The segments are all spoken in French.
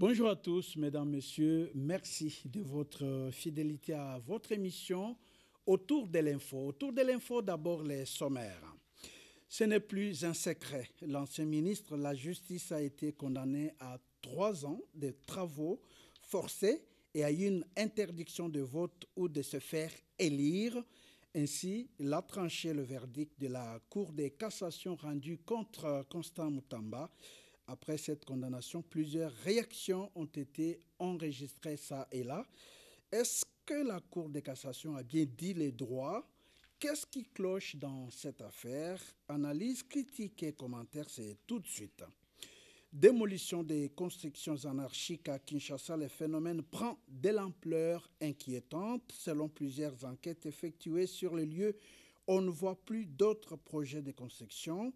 Bonjour à tous, mesdames, messieurs. Merci de votre fidélité à votre émission Autour de l'info. Autour de l'info, d'abord les sommaires. Ce n'est plus un secret. L'ancien ministre de la Justice a été condamné à 3 ans de travaux forcés et à une interdiction de vote ou de se faire élire. Ainsi, il a tranché le verdict de la Cour de cassation rendu contre Constant Moutamba. Après cette condamnation, plusieurs réactions ont été enregistrées ça et là. Est-ce que la Cour de cassation a bien dit les droits? Qu'est-ce qui cloche dans cette affaire? Analyse, critique et commentaires, c'est tout de suite. Démolition des constructions anarchiques à Kinshasa, le phénomène prend de l'ampleur inquiétante. Selon plusieurs enquêtes effectuées sur le lieu, on ne voit plus d'autres projets de construction.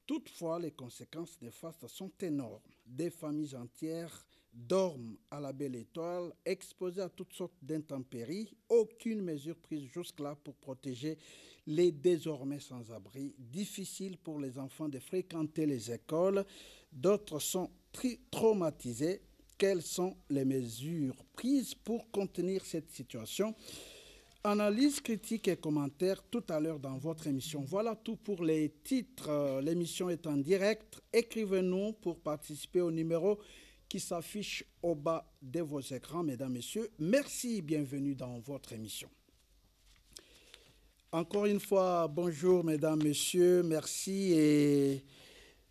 Toutefois, les conséquences néfastes sont énormes. Des familles entières dorment à la belle étoile, exposées à toutes sortes d'intempéries. Aucune mesure prise jusque-là pour protéger les désormais sans-abri. Difficile pour les enfants de fréquenter les écoles. D'autres sont traumatisés. Quelles sont les mesures prises pour contenir cette situation? Analyse, critique et commentaires tout à l'heure dans votre émission. Voilà tout pour les titres. L'émission est en direct. Écrivez-nous pour participer au numéro qui s'affiche au bas de vos écrans, mesdames, messieurs. Merci et bienvenue dans votre émission. Encore une fois, bonjour, mesdames, messieurs. Merci et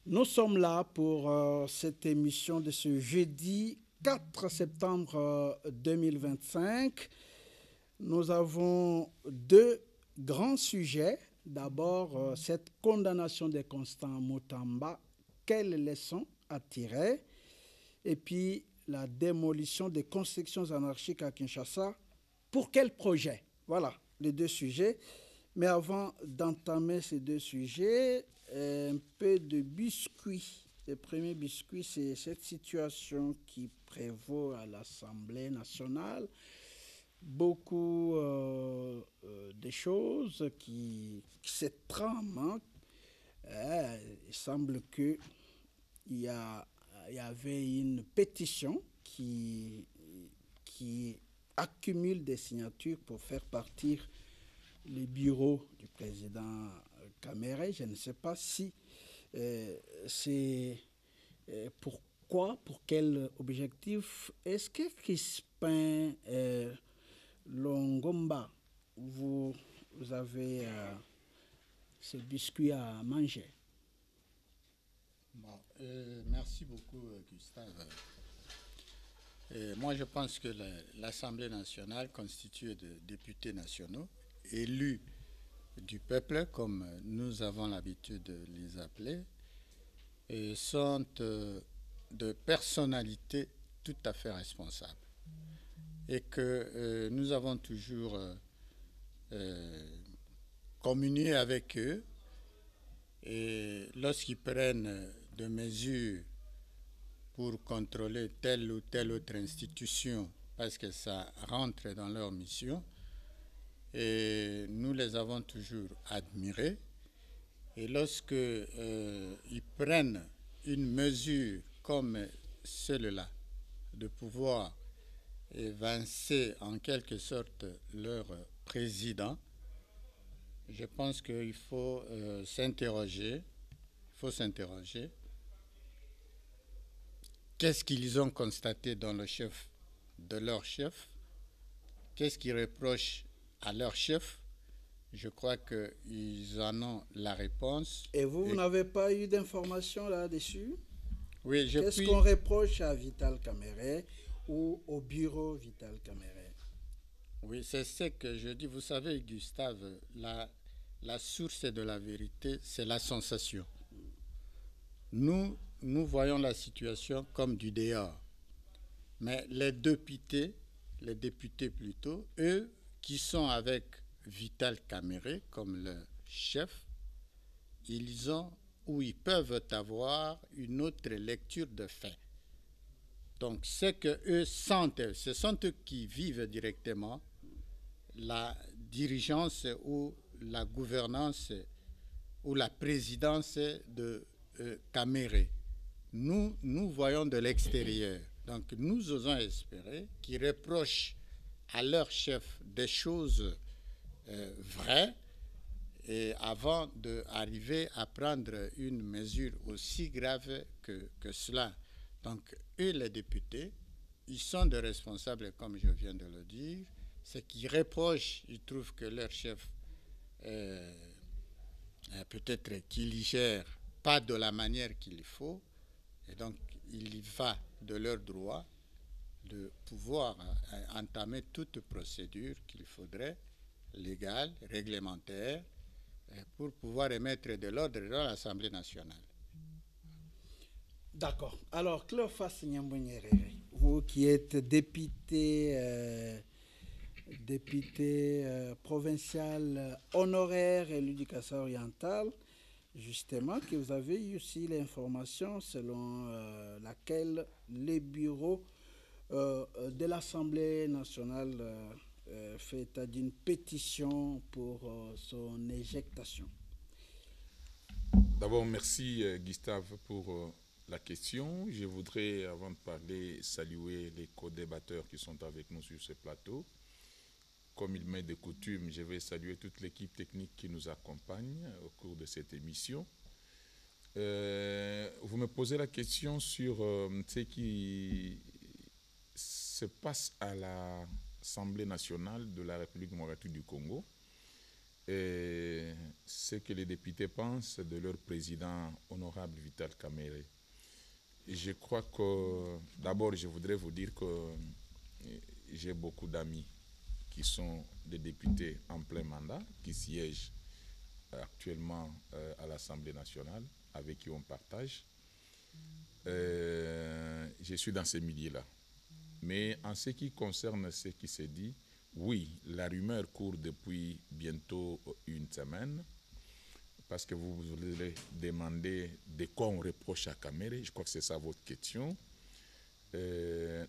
nous sommes là pour cette émission de ce jeudi 4 septembre 2025. Nous avons deux grands sujets. D'abord, cette condamnation de Constant Moutamba, quelles leçons à tirer? Et puis, la démolition des constructions anarchiques à Kinshasa, pour quel projet? Voilà, les deux sujets. Mais avant d'entamer ces deux sujets, un peu de biscuit. Le premier biscuit, c'est cette situation qui prévaut à l'Assemblée nationale. Beaucoup de choses qui se trament. Il semble qu'il y avait une pétition qui accumule des signatures pour faire partir le bureau du président Kamere. Je ne sais pas si c'est pourquoi, pour quel objectif. Est-ce que Crispin Longomba, vous avez ce biscuit à manger? Bon, merci beaucoup, Gustave. Moi, je pense que l'Assemblée nationale, constituée de députés nationaux, élus du peuple, comme nous avons l'habitude de les appeler, sont de personnalités tout à fait responsables. Et que nous avons toujours communié avec eux, et lorsqu'ils prennent des mesures pour contrôler telle ou telle autre institution, parce que ça rentre dans leur mission, et nous les avons toujours admirés. Et lorsque ils prennent une mesure comme celle-là, de pouvoir évincer en quelque sorte leur président, je pense qu'il faut s'interroger. Qu'est-ce qu'ils ont constaté dans le chef de leur chef? Qu'est-ce qu'ils reprochent à leur chef? Je crois qu'ils en ont la réponse. Et vous n'avez pas eu d'informations là-dessus? Oui, Qu'est-ce qu'on reproche à Vital Kamere ou au bureau Vital Kamere? Oui, c'est ce que je dis. Vous savez, Gustave, la source de la vérité, c'est la sensation. Nous voyons la situation comme du dehors. Mais les députés plutôt, eux, qui sont avec Vital Kamere comme le chef, ils ont ou ils peuvent avoir une autre lecture de fait. Donc, ce que eux sentent, ce sont eux qui vivent directement la dirigeance ou la gouvernance ou la présidence de Kamere. Nous voyons de l'extérieur. Donc nous osons espérer qu'ils reprochent à leur chef des choses vraies et avant d'arriver à prendre une mesure aussi grave que cela. Donc eux, les députés, ils sont des responsables, comme je viens de le dire. C'est qu'ils reprochent, ils trouvent que leur chef peut-être qu'il y gère pas de la manière qu'il faut, et donc il y va de leur droit de pouvoir entamer toute procédure qu'il faudrait, légale, réglementaire, pour pouvoir émettre de l'ordre dans l'Assemblée nationale. D'accord. Alors, Cléophas Nyambounyere, vous qui êtes député provincial honoraire élu du Kassai oriental, justement, que vous avez eu aussi l'information selon laquelle les bureaux de l'Assemblée nationale fait état d'une pétition pour son éjectation. D'abord, merci Gustave pour la question. Je voudrais, avant de parler, saluer les co-débatteurs qui sont avec nous sur ce plateau. Comme il m'est de coutume, je vais saluer toute l'équipe technique qui nous accompagne au cours de cette émission. Vous me posez la question sur ce qui se passe à l'Assemblée nationale de la République démocratique du Congo et ce que les députés pensent de leur président honorable Vital Kamerhe. Je crois que, d'abord, je voudrais vous dire que j'ai beaucoup d'amis qui sont des députés en plein mandat, qui siègent actuellement à l'Assemblée nationale, avec qui on partage. Je suis dans ces milieux-là. Mais en ce qui concerne ce qui s'est dit, oui, la rumeur court depuis bientôt une semaine, parce que vous voulez demander de quoi on reproche à Kamerhe, je crois que c'est ça votre question.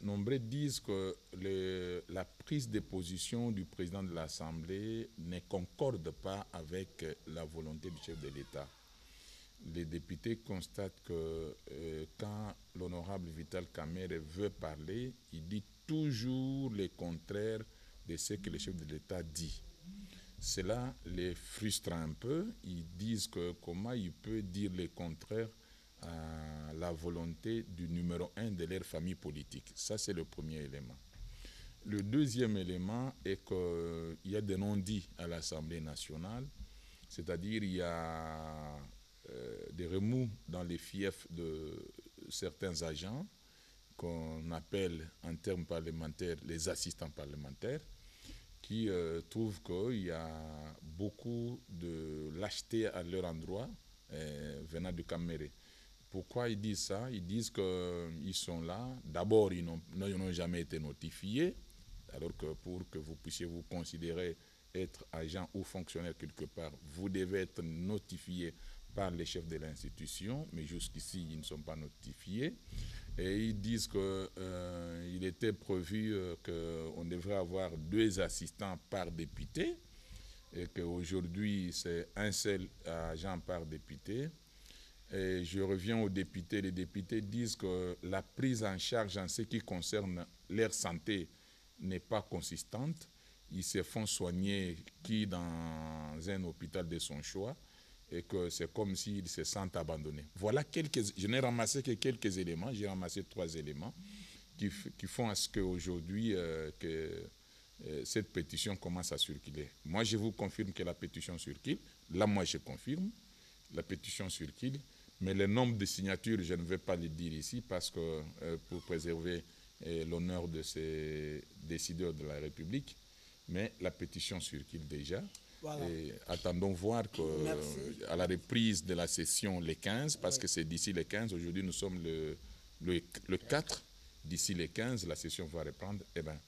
Nombreux disent que la prise de position du président de l'Assemblée ne concorde pas avec la volonté du chef de l'État. Les députés constatent que quand l'honorable Vital Kamerhe veut parler, il dit toujours le contraire de ce que le chef de l'État dit. Cela les frustre un peu. Ils disent que comment il peut dire le contraire à la volonté du numéro 1 de leur famille politique. Ça, c'est le premier élément. Le deuxième élément est qu'il y a des non-dits à l'Assemblée nationale, c'est-à-dire il y a des remous dans les fiefs de certains agents qu'on appelle en termes parlementaires les assistants parlementaires, qui trouvent qu'il y a beaucoup de lâcheté à leur endroit venant de Kamerhe. Pourquoi ils disent ça? Ils disent qu'ils sont là. D'abord, ils n'ont jamais été notifiés, alors que pour que vous puissiez vous considérer être agent ou fonctionnaire quelque part, vous devez être notifié par les chefs de l'institution, mais jusqu'ici, ils ne sont pas notifiés. Et ils disent qu'il était prévu qu'on devrait avoir 2 assistants par député, et qu'aujourd'hui, c'est un seul agent par député. Et je reviens aux députés. Les députés disent que la prise en charge en ce qui concerne leur santé n'est pas consistante. Ils se font soigner dans un hôpital de son choix et que c'est comme s'ils se sentent abandonnés. Voilà je n'ai ramassé que quelques éléments. J'ai ramassé 3 éléments qui font à ce qu'aujourd'hui cette pétition commence à circuler. Moi, je vous confirme que la pétition circule. Là, moi, je confirme. La pétition circule. Mais le nombre de signatures, je ne vais pas le dire ici parce que pour préserver l'honneur de ces décideurs de la République, mais la pétition circule déjà. Voilà. Et attendons voir à la reprise de la session le 15, parce que c'est d'ici le 15, aujourd'hui nous sommes le 4, d'ici le 15, la session va reprendre. Eh bien,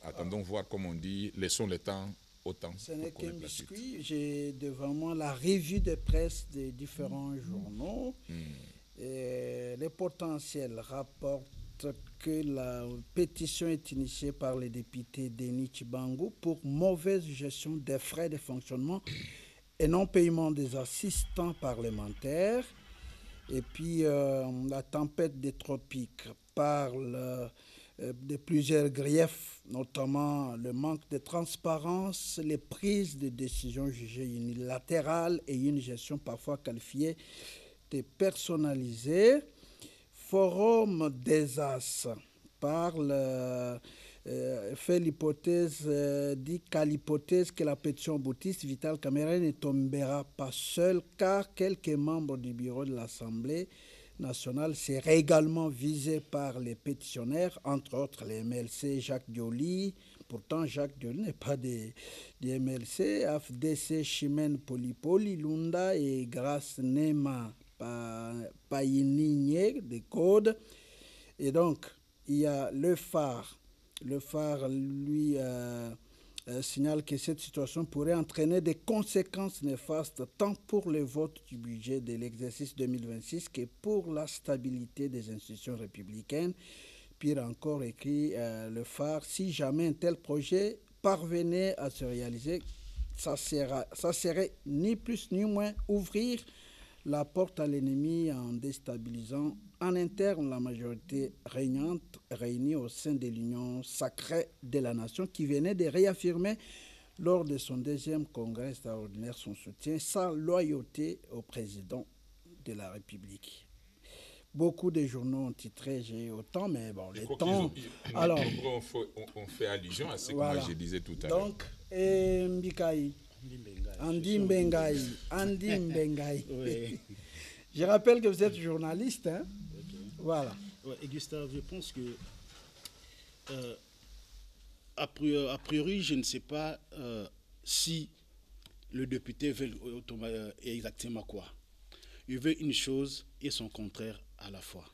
attendons voir, comme on dit, laissons le temps au temps. Ce n'est qu'un biscuit. J'ai devant moi la revue de presse des différents journaux. Et les potentiels rapportent que la pétition est initiée par le député Denis Chibangu pour mauvaise gestion des frais de fonctionnement et non-paiement des assistants parlementaires. Et puis, la tempête des tropiques parle de plusieurs griefs, notamment le manque de transparence, les prises de décisions jugées unilatérales et une gestion parfois qualifiée de personnalisée. Forum des As parle, fait l'hypothèse, dit qu'à l'hypothèse que la pétition aboutisse, Vital Kamerhe ne tombera pas seul car quelques membres du bureau de l'Assemblée nationale seraient également visés par les pétitionnaires, entre autres les MLC Jacques Dioli. Pourtant, Jacques Dioli n'est pas des MLC, AFDC Chimène Polipoli, Lunda et Grace Nema Painigne des Codes. Et donc, il y a le phare. Le phare, lui, signale que cette situation pourrait entraîner des conséquences néfastes tant pour le vote du budget de l'exercice 2026 que pour la stabilité des institutions républicaines. Pire encore, écrit le phare, si jamais un tel projet parvenait à se réaliser, ça serait ni plus ni moins ouvrir la porte à l'ennemi en déstabilisant en interne la majorité régnante réunie au sein de l'Union sacrée de la nation qui venait de réaffirmer lors de son deuxième congrès extraordinaire son soutien, sa loyauté au président de la République. Beaucoup de journaux ont titré, j'ai autant, mais bon, les temps... Alors, on fait allusion à ce que moi je disais tout à l'heure. Donc, Mbikaï, Andy Mbengaï. Oui. Je rappelle que vous êtes journaliste, hein? Okay. Voilà. Ouais, et Gustave, je pense que a priori, je ne sais pas si le député veut exactement quoi. Il veut une chose et son contraire à la fois.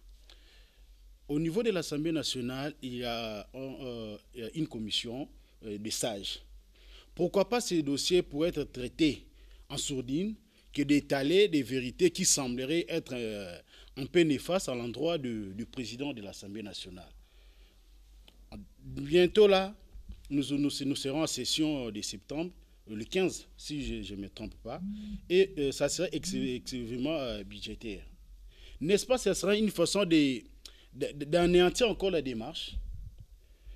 Au niveau de l'Assemblée nationale, il y a une commission des sages. Pourquoi pas ces dossiers pourraient être traités en sourdine que d'étaler des vérités qui sembleraient être un peu néfastes à l'endroit du président de l'Assemblée nationale. Bientôt là, nous serons en session de septembre, le 15 si je ne me trompe pas, et ça serait excessivement budgétaire. N'est-ce pas, ce serait une façon d'anéantir encore la démarche?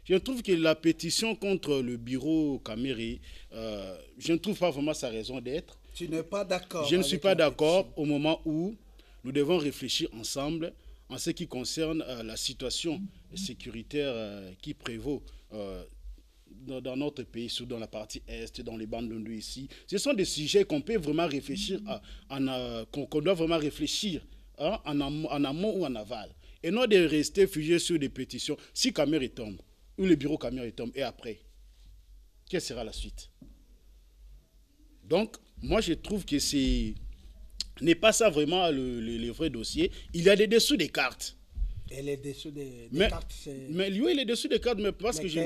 Je trouve que la pétition contre le bureau Kamerhe, je ne trouve pas vraiment sa raison d'être. Tu n'es pas d'accord? Je ne suis pas d'accord au moment où nous devons réfléchir ensemble en ce qui concerne la situation sécuritaire qui prévaut dans notre pays, surtout dans la partie Est, dans les bandes de ici. Ce sont des sujets qu'on peut vraiment réfléchir, qu'on doit vraiment réfléchir en amont ou en aval. Et non de rester figé sur des pétitions. Si Kamerhe tombe, ou le bureau Kamerhe tombe, et après, quelle sera la suite? Donc, moi, je trouve que n'est pas ça vraiment le vrai dossier. Il y a des dessous des cartes. Et les dessous des cartes, c'est... Mais lui, il est dessous des cartes, mais parce que je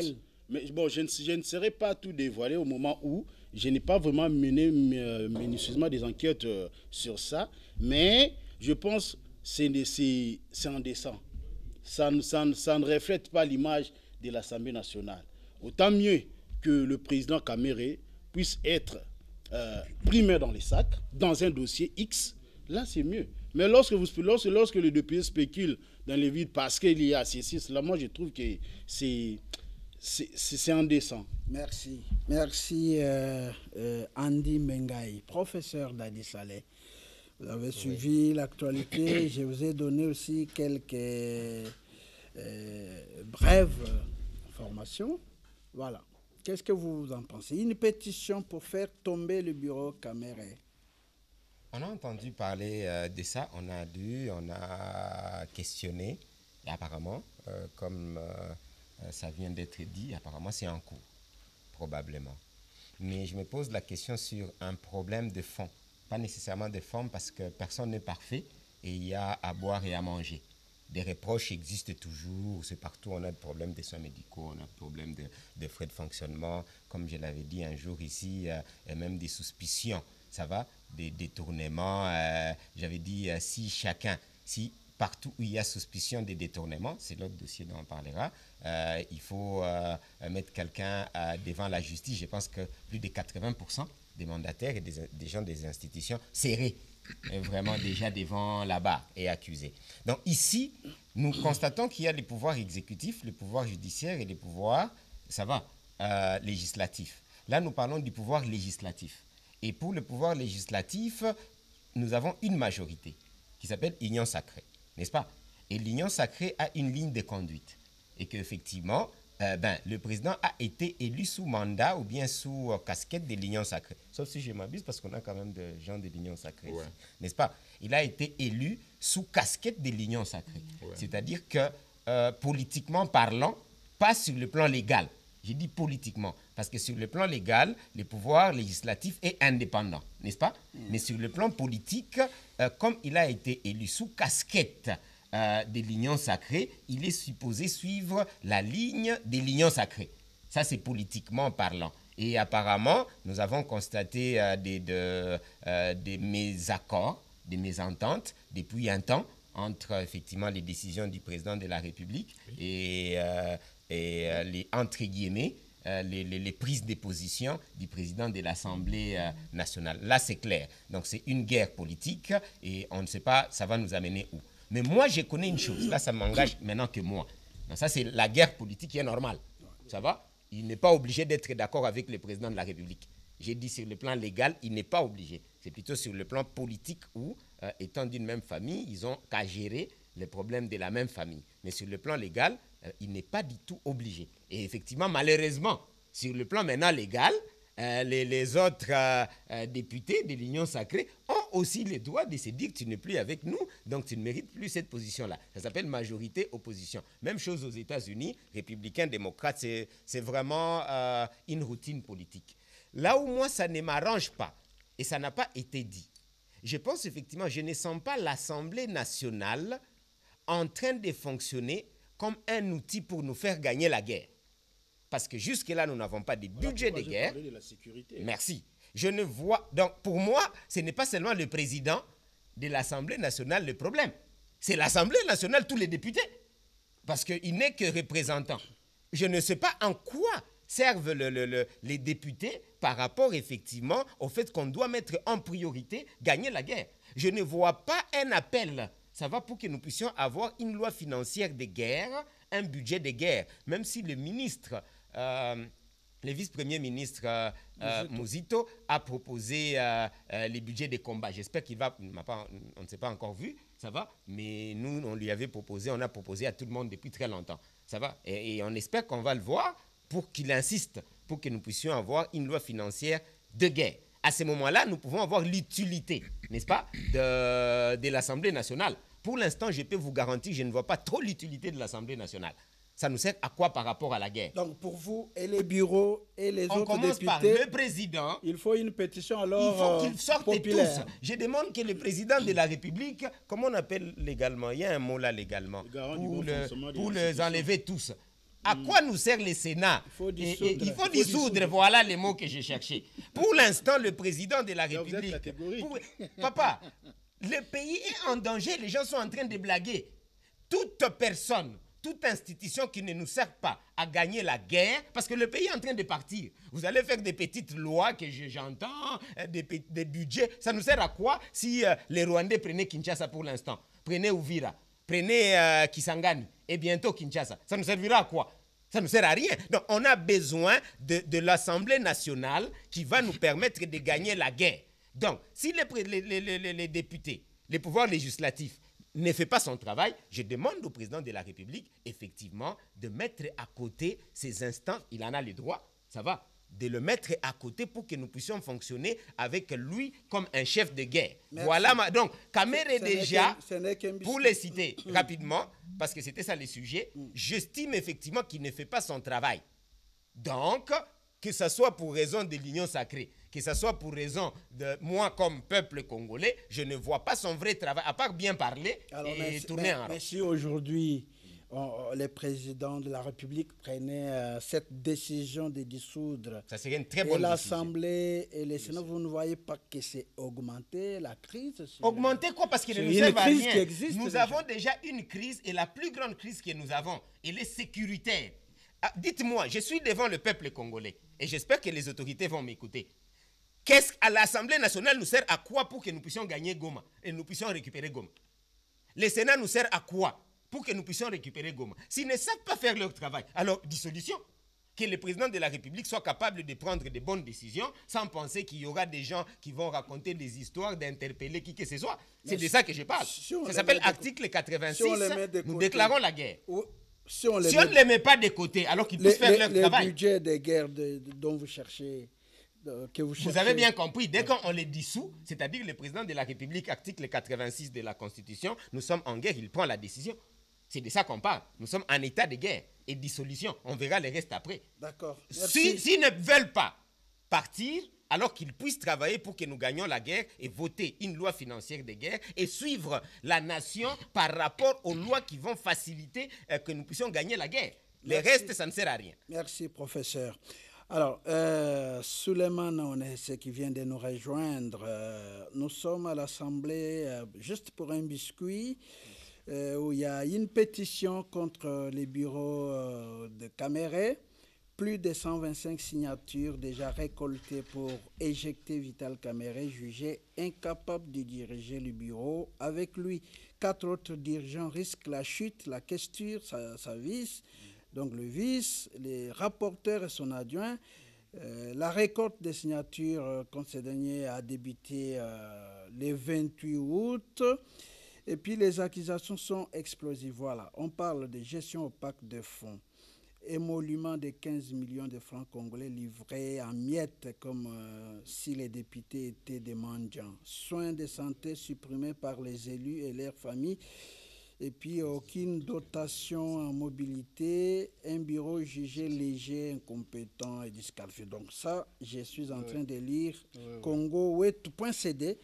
ne serai pas tout dévoilé au moment où je n'ai pas vraiment mené minutieusement des enquêtes sur ça. Mais je pense que c'est indécent. Ça ne reflète pas l'image de l'Assemblée nationale. Autant mieux que le président Kamerhe puisse être primé dans les sacs, dans un dossier X, là c'est mieux. Mais lorsque le député spécule dans les vides parce qu'il y a ceci, là, moi je trouve que c'est indécent. Merci. Merci Andy Mbengaï, professeur d'Adi Saleh. Vous avez suivi l'actualité. Je vous ai donné aussi quelques brèves informations. Voilà. Qu'est-ce que vous en pensez? Une pétition pour faire tomber le bureau Kamerhe. On a entendu parler de ça, on a questionné, et apparemment, comme ça vient d'être dit, apparemment c'est en cours, probablement. Mais je me pose la question sur un problème de fond, pas nécessairement de forme, parce que personne n'est parfait et il y a à boire et à manger. Des reproches existent toujours, c'est partout, on a des problèmes de soins médicaux, on a des problèmes de frais de fonctionnement, comme je l'avais dit un jour ici, et même des suspicions, ça va, des détournements, j'avais dit si partout où il y a suspicion des détournements, c'est l'autre dossier dont on parlera, il faut mettre quelqu'un devant la justice. Je pense que plus de 80% des mandataires et des gens des institutions seraient est vraiment déjà devant la barre et accusé. Donc ici, nous constatons qu'il y a les pouvoirs exécutifs, les pouvoirs judiciaires et les pouvoirs, législatifs. Là, nous parlons du pouvoir législatif. Et pour le pouvoir législatif, nous avons une majorité qui s'appelle Union sacrée, n'est-ce pas? Et l'Union sacrée a une ligne de conduite. Et qu'effectivement, le président a été élu sous mandat ou bien sous casquette de l'Union sacrée. Sauf si je m'abuse, parce qu'on a quand même des gens de l'Union sacrée, ici, n'est-ce pas? Il a été élu sous casquette de l'Union sacrée. C'est-à-dire que, politiquement parlant, pas sur le plan légal. J'ai dit politiquement, parce que sur le plan légal, le pouvoir législatif est indépendant, n'est-ce pas? Mais sur le plan politique, comme il a été élu sous casquette de l'Union sacrée, il est supposé suivre la ligne de l'Union sacrée. Ça, c'est politiquement parlant. Et apparemment, nous avons constaté des mésaccords, des mésententes depuis un temps entre effectivement les décisions du président de la République et les, entre guillemets, les prises de position du président de l'Assemblée nationale. Là, c'est clair. Donc, c'est une guerre politique et on ne sait pas ça va nous amener où. Mais moi, je connais une chose. Là, ça m'engage maintenant que moi. Donc, ça, c'est la guerre politique qui est normale. Ça va? Il n'est pas obligé d'être d'accord avec le président de la République. J'ai dit sur le plan légal, il n'est pas obligé. C'est plutôt sur le plan politique où, étant d'une même famille, ils ont qu'à gérer les problèmes de la même famille. Mais sur le plan légal, il n'est pas du tout obligé. Et effectivement, malheureusement, sur le plan maintenant légal, les autres députés de l'Union sacrée ont aussi le droit de se dire que tu n'es plus avec nous, donc tu ne mérites plus cette position-là. Ça s'appelle majorité-opposition. Même chose aux États-Unis, républicains, démocrates, c'est vraiment une routine politique. Là où moi, ça ne m'arrange pas, et ça n'a pas été dit, je pense effectivement, je ne sens pas l'Assemblée nationale en train de fonctionner comme un outil pour nous faire gagner la guerre. Parce que jusque-là, nous n'avons pas de budget de guerre. De la sécurité. Merci. Je ne vois... Donc, pour moi, ce n'est pas seulement le président de l'Assemblée nationale le problème. C'est l'Assemblée nationale, tous les députés. Parce qu'il n'est que représentant. Je ne sais pas en quoi servent les députés par rapport, effectivement, au fait qu'on doit mettre en priorité gagner la guerre. Je ne vois pas un appel. Ça va pour que nous puissions avoir une loi financière de guerre, un budget de guerre. Même si le ministre... le vice-premier ministre Muzito a proposé les budgets de combat. J'espère qu'il va, on ne s'est pas encore vu, ça va, mais nous, on lui avait proposé, on a proposé à tout le monde depuis très longtemps, ça va, et on espère qu'on va le voir pour qu'il insiste, pour que nous puissions avoir une loi financière de guerre. À ce moment-là, nous pouvons avoir l'utilité, n'est-ce pas, de l'Assemblée nationale. Pour l'instant, je peux vous garantir, je ne vois pas trop l'utilité de l'Assemblée nationale. Ça nous sert à quoi par rapport à la guerre? Donc pour vous et les bureaux et les autres députés... On commence par le président. Il faut une pétition alors il faut qu'ils sortent populaire. Tous. Je demande que le président de la République, comment on appelle légalement? Il y a un mot là légalement. Pour les enlever tous. À quoi nous sert le Sénat? Il faut dissoudre. Voilà les mots que j'ai cherchés. Pour l'instant, le président de la République... Papa, le pays est en danger. Les gens sont en train de blaguer. Toute personne... toute institution qui ne nous sert pas à gagner la guerre, parce que le pays est en train de partir. Vous allez faire des petites lois que j'entends, des budgets. Ça nous sert à quoi si les Rwandais prenaient Kinshasa pour l'instant? Prenez Uvira, prenez Kisangani et bientôt Kinshasa. Ça nous servira à quoi? Ça ne sert à rien. Donc, on a besoin de l'Assemblée nationale qui va nous permettre de gagner la guerre. Donc, si les députés, les pouvoirs législatifs, ne fait pas son travail, je demande au président de la République, effectivement, de mettre à côté ces instances, il en a le droit, ça va, de le mettre à côté pour que nous puissions fonctionner avec lui comme un chef de guerre. Merci. Voilà, donc, Kamere déjà, pour les citer rapidement, parce que c'était ça le sujet, j'estime effectivement qu'il ne fait pas son travail. Donc, que ce soit pour raison de l'Union sacrée, que ce soit pour raison de moi comme peuple congolais, je ne vois pas son vrai travail, à part bien parler et tourner en rond. Mais si aujourd'hui, les présidents de la République prenaient cette décision de dissoudre, ça serait une très bonne l'Assemblée et le Sénat, vous ne voyez pas que c'est augmenter la crise? Augmenter quoi? Parce qu'il ne nous sert à rien. Nous avons déjà une crise, et la plus grande crise que nous avons, elle est sécuritaire. Ah, dites-moi, je suis devant le peuple congolais, et j'espère que les autorités vont m'écouter. Qu'est-ce qu'à l'Assemblée nationale nous sert à quoi pour que nous puissions gagner Goma et nous puissions récupérer Goma? Le Sénat nous sert à quoi pour que nous puissions récupérer Goma? S'ils ne savent pas faire leur travail, alors dissolution. Que le président de la République soit capable de prendre des bonnes décisions sans penser qu'il y aura des gens qui vont raconter des histoires, d'interpeller qui que ce soit. C'est de ça que je parle. Ça s'appelle article 86, nous déclarons la guerre. Si on ne les met pas de côté, alors qu'ils puissent faire leur travail. Le budget des guerres dont vous cherchez... Vous avez bien compris, dès qu'on les dissout, c'est-à-dire le président de la République, article 86 de la Constitution, nous sommes en guerre, il prend la décision. C'est de ça qu'on parle. Nous sommes en état de guerre et dissolution. On verra le reste après. D'accord. S'ils ne veulent pas partir, alors qu'ils puissent travailler pour que nous gagnions la guerre et voter une loi financière de guerre et suivre la nation par rapport aux lois qui vont faciliter que nous puissions gagner la guerre. Le reste, ça ne sert à rien. Merci, professeur. Alors, Suleiman Onese qui vient de nous rejoindre, nous sommes à l'Assemblée juste pour un biscuit où il y a une pétition contre les bureaux de Caméré, plus de 125 signatures déjà récoltées pour éjecter Vital Caméré, jugé incapable de diriger le bureau. Avec lui, 4 autres dirigeants risquent la chute, la questure, sa vice. Donc le vice, les rapporteurs et son adjoint. La récolte des signatures contre ces derniers a débuté le 28 août. Et puis les accusations sont explosives. Voilà, on parle de gestion opaque de fonds, émolument de 15 millions de francs congolais livrés en miettes comme si les députés étaient des mendiants. Soins de santé supprimés par les élus et leurs familles. Et puis aucune dotation en mobilité, un bureau jugé léger, incompétent et disqualifié. Donc ça, je suis en train de lire congowet.cd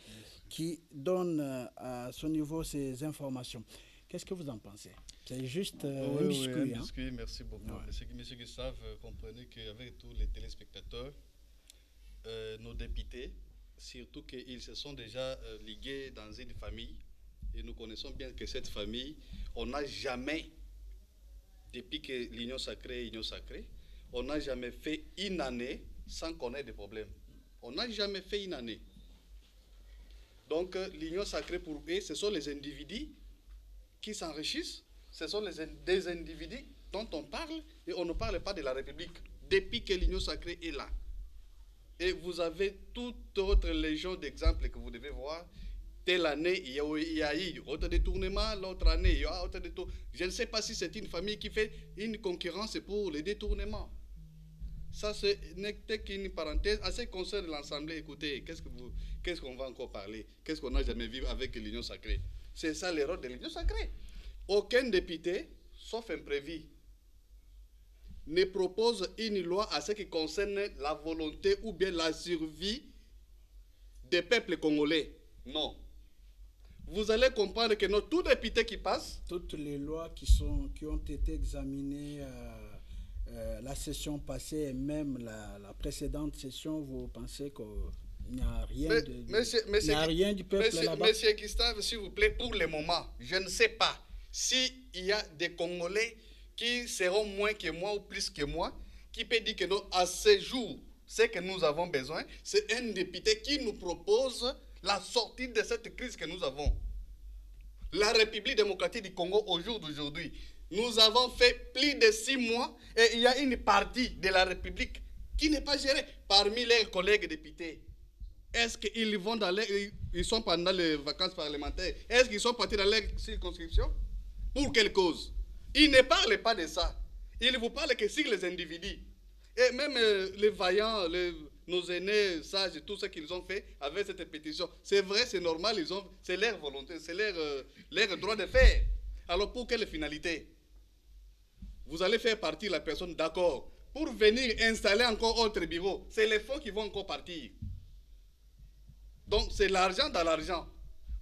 qui donne à son niveau ces informations. Qu'est-ce que vous en pensez? C'est juste un biscuit. Un biscuit, merci beaucoup. Monsieur Gustave, comprenez qu'avec tous les téléspectateurs, nos députés, surtout qu'ils se sont déjà ligués dans une famille, et nous connaissons bien que cette famille, on n'a jamais, depuis que l'Union sacrée, on n'a jamais fait une année sans qu'on ait des problèmes. On n'a jamais fait une année. Donc l'Union sacrée pour eux, ce sont les individus qui s'enrichissent, ce sont des individus dont on parle, et on ne parle pas de la République, depuis que l'Union sacrée est là. Et vous avez toute autre légion d'exemples que vous devez voir. Telle année, il y a eu autre détournement, l'autre année, il y a autre détournement. Je ne sais pas si c'est une famille qui fait une concurrence pour les détournements. Ça, ce n'était qu'une parenthèse. À ce qui concerne l'Assemblée, écoutez, qu'est-ce qu'on va encore parler? Qu'est-ce qu'on n'a jamais vu avec l'Union sacrée? C'est ça l'erreur de l'Union sacrée. Aucun député, sauf imprévu, ne propose une loi à ce qui concerne la volonté ou bien la survie des peuples congolais. Non. Vous allez comprendre que tout député qui passe... Toutes les lois qui ont été examinées la session passée et même la précédente session, vous pensez qu'il n'y a rien du peuple là-bas? Monsieur Gustave, s'il vous plaît, pour le moment, je ne sais pas s'il y a des Congolais qui seront moins que moi ou plus que moi, qui peut dire que non, à ce jour, ce que nous avons besoin, c'est un député qui nous propose la sortie de cette crise que nous avons. La République démocratique du Congo, au jour d'aujourd'hui, nous avons fait plus de 6 mois et il y a une partie de la République qui n'est pas gérée parmi les collègues députés. Est-ce qu'ils vont ils sont pendant les vacances parlementaires? Est-ce qu'ils sont partis dans leur circonscription? Pour quelle cause? Ils ne parlent pas de ça. Ils ne vous parlent que sur les individus. Et même les vaillants, nos aînés sages, tout ce qu'ils ont fait avec cette pétition, c'est vrai, c'est normal, c'est leur volonté, c'est leur droit de faire. Alors pour quelle finalité? Vous allez faire partir la personne, d'accord. Pour venir installer encore autre bureau, c'est les fonds qui vont encore partir. Donc c'est l'argent dans l'argent.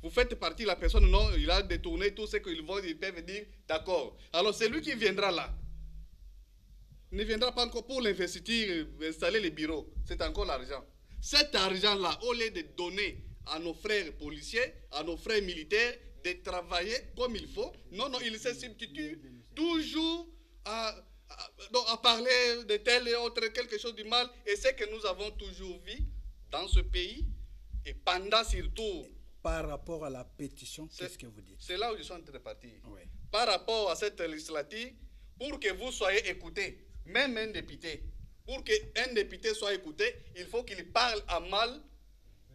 Vous faites partir la personne, non, il a détourné tout ce ils peuvent dire, d'accord. Alors c'est lui qui viendra là. Ne viendra pas encore pour l'investiture, installer les bureaux. C'est encore l'argent. Cet argent-là, au lieu de donner à nos frères policiers, à nos frères militaires, de travailler comme il faut, non, il se substitue toujours à parler de tel et autre, quelque chose du mal. Et c'est que nous avons toujours vu dans ce pays et pendant surtout... Par rapport à la pétition, qu'est-ce que vous dites? C'est là où je suis en train de partir. Oui. Par rapport à cette législative, pour que vous soyez écoutés, même un député, pour qu'un député soit écouté, il faut qu'il parle à mal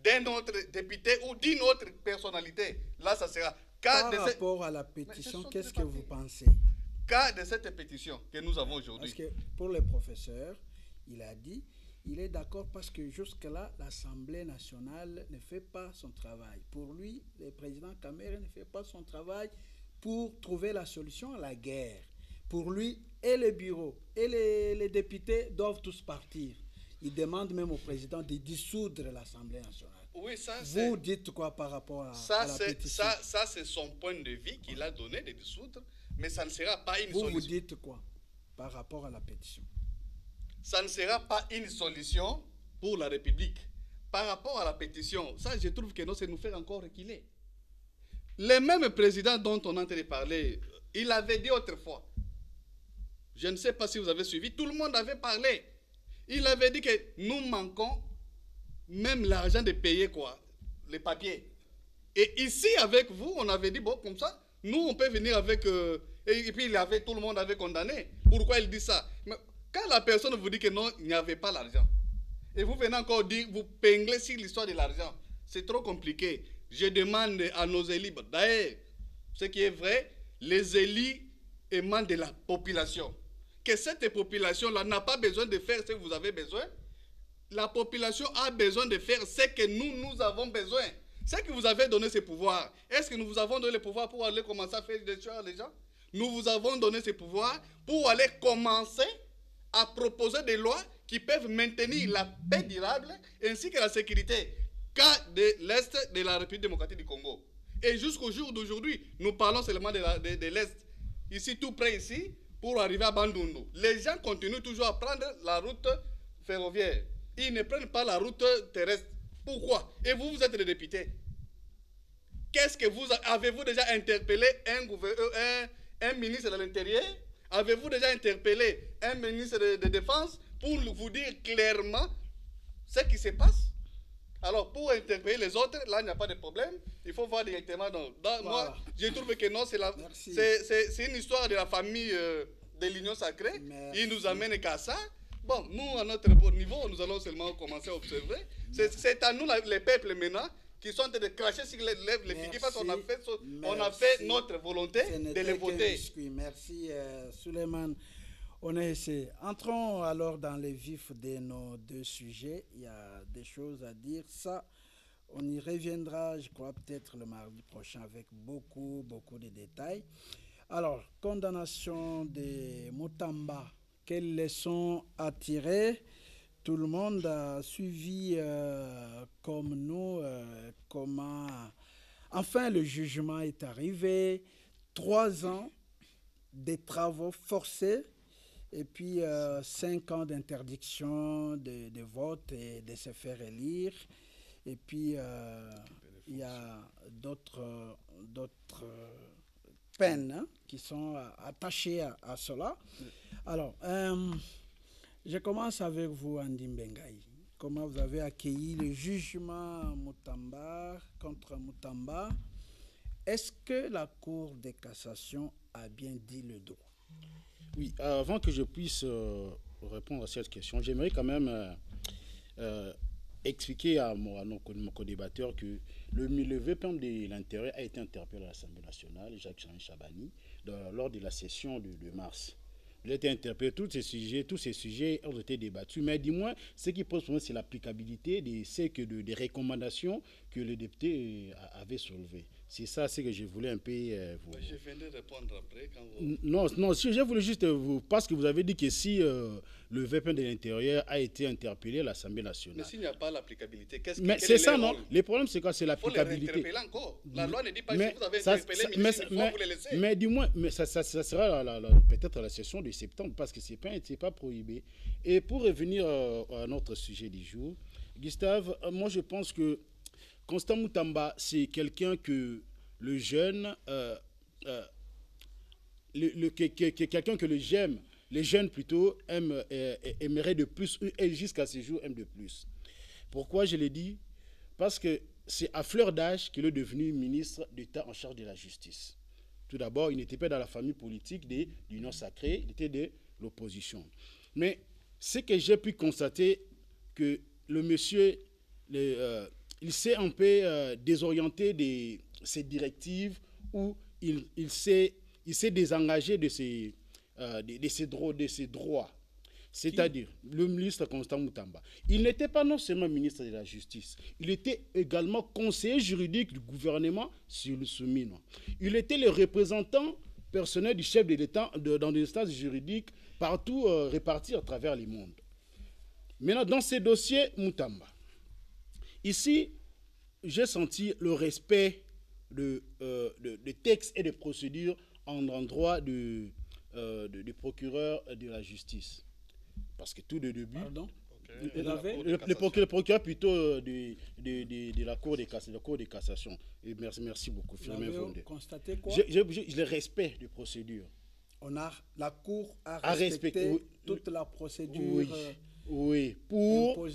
d'un autre député ou d'une autre personnalité. Là, ça sera... Par rapport à la pétition, qu'est-ce que vous pensez? Cas de cette pétition que nous avons aujourd'hui. Parce que pour le professeur, il a dit, il est d'accord parce que jusque-là, l'Assemblée nationale ne fait pas son travail. Pour lui, le président Kamere ne fait pas son travail pour trouver la solution à la guerre. Pour lui, et le bureau, et les députés doivent tous partir. Il demande même au président de dissoudre l'Assemblée nationale. Oui, ça c'est... Vous dites quoi par rapport à la pétition? Ça, c'est son point de vue qu'il a donné de dissoudre, mais ça ne sera pas une solution. Vous dites quoi par rapport à la pétition? Ça ne sera pas une solution pour la République. Par rapport à la pétition, ça, je trouve que non, c'est nous faire encore reculer. Le même président dont on est en train de parler, il avait dit autrefois, je ne sais pas si vous avez suivi, tout le monde avait parlé. Il avait dit que nous manquons même l'argent de payer quoi, les papiers. Et ici, avec vous, on avait dit, bon, comme ça, nous, on peut venir avec... et puis, tout le monde avait condamné. Pourquoi il dit ça? Mais quand la personne vous dit que non, il n'y avait pas l'argent, et vous venez encore dire, vous pinglez sur l'histoire de l'argent, c'est trop compliqué. Je demande à nos élus, d'ailleurs, ce qui est vrai, les élus émanent de la population. Que cette population-là n'a pas besoin de faire ce que vous avez besoin. La population a besoin de faire ce que nous avons besoin. Ce que vous avez donné ce pouvoir, est-ce que nous vous avons donné le pouvoir pour aller commencer à faire des choses à les gens? Nous vous avons donné ce pouvoir pour aller commencer à proposer des lois qui peuvent maintenir la paix durable ainsi que la sécurité cas de l'Est de la République démocratique du Congo. Et jusqu'au jour d'aujourd'hui, nous parlons seulement de l'Est. Ici, tout près ici, pour arriver à Bandundu. Les gens continuent toujours à prendre la route ferroviaire. Ils ne prennent pas la route terrestre. Pourquoi? Et vous, vous êtes le député. Qu'est-ce que vous avez-vous déjà interpellé un ministre de l'Intérieur? Avez-vous déjà interpellé un ministre de Défense pour vous dire clairement ce qui se passe? Alors, pour interpeller les autres, là, il n'y a pas de problème. Il faut voir directement. Voilà. Moi, je trouve que non, c'est une histoire de la famille de l'Union sacrée. Merci. Il nous amène qu'à ça. Bon, nous, à notre niveau, nous allons seulement commencer à observer. C'est à nous, les peuples maintenant, qui sont en train de cracher sur les figues parce qu'on a fait notre volonté de les voter. Merci, Suleiman. On est ici. Entrons alors dans le vif de nos deux sujets. Il y a des choses à dire. Ça, on y reviendra, je crois, peut-être le mardi prochain avec beaucoup de détails. Alors, condamnation de Mutamba. Quelles leçons à tirer? Tout le monde a suivi comme nous comment... Enfin, le jugement est arrivé. 3 ans de travaux forcés et puis 5 ans d'interdiction de vote et de se faire élire. Et puis, il y a d'autres peines hein, qui sont attachées à cela. Alors, je commence avec vous, Andy Mbengaï. Comment vous avez accueilli le jugement Mutamba contre Mutamba? Est-ce que la Cour de cassation a bien dit le droit? Oui, avant que je puisse répondre à cette question, j'aimerais quand même expliquer à nos co-débatteurs que le VPM de l'Intérieur a été interpellé à l'Assemblée nationale, Jacques Chabani, lors de la session de mars. Il a été interpellé, tous ces sujets ont été débattus. Mais dis-moi, ce qui pose problème, c'est l'applicabilité des recommandations que le député avait soulevées. C'est ça, c'est que je voulais un peu vous... Je viens de répondre après. Quand vous... Non, je voulais juste vous... Parce que vous avez dit que si le VPN de l'Intérieur a été interpellé à l'Assemblée nationale... Mais s'il n'y a pas l'applicabilité, mais c'est ça, non? Le problème, c'est quoi? C'est l'applicabilité. Il faut les interpeller encore. La loi ne dit pas que si vous avez interpellé, mais vous les laissez. Mais dis-moi, ça sera peut-être la session de septembre, parce que ce n'est pas prohibé. Et pour revenir à notre sujet du jour, Gustave, moi je pense que Constant Mutamba, c'est quelqu'un que le jeune, quelqu'un que les jeunes plutôt aimeraient de plus, et jusqu'à ce jour aiment de plus. Pourquoi je l'ai dit? Parce que c'est à fleur d'âge qu'il est devenu ministre d'État en charge de la justice. Tout d'abord, il n'était pas dans la famille politique de l'Union sacrée, il était de l'opposition. Mais ce que j'ai pu constater, que le monsieur, il s'est un peu désorienté de ses directives, ou il s'est désengagé de ses droits. C'est-à-dire, le ministre Constant Moutamba, il n'était pas non seulement ministre de la Justice, il était également conseiller juridique du gouvernement sur le Soumino. Il était le représentant personnel du chef de l'État dans des instances juridiques partout répartis à travers le monde. Maintenant, dans ces dossiers Moutamba, ici, j'ai senti le respect de textes et de procédures en endroit du procureur de la justice. Parce que tout de début, le procureur plutôt de la Cour de cassation. Et merci beaucoup. Vous avez constaté quoi? Le respect de procédure. La Cour a respecté toute la procédure pour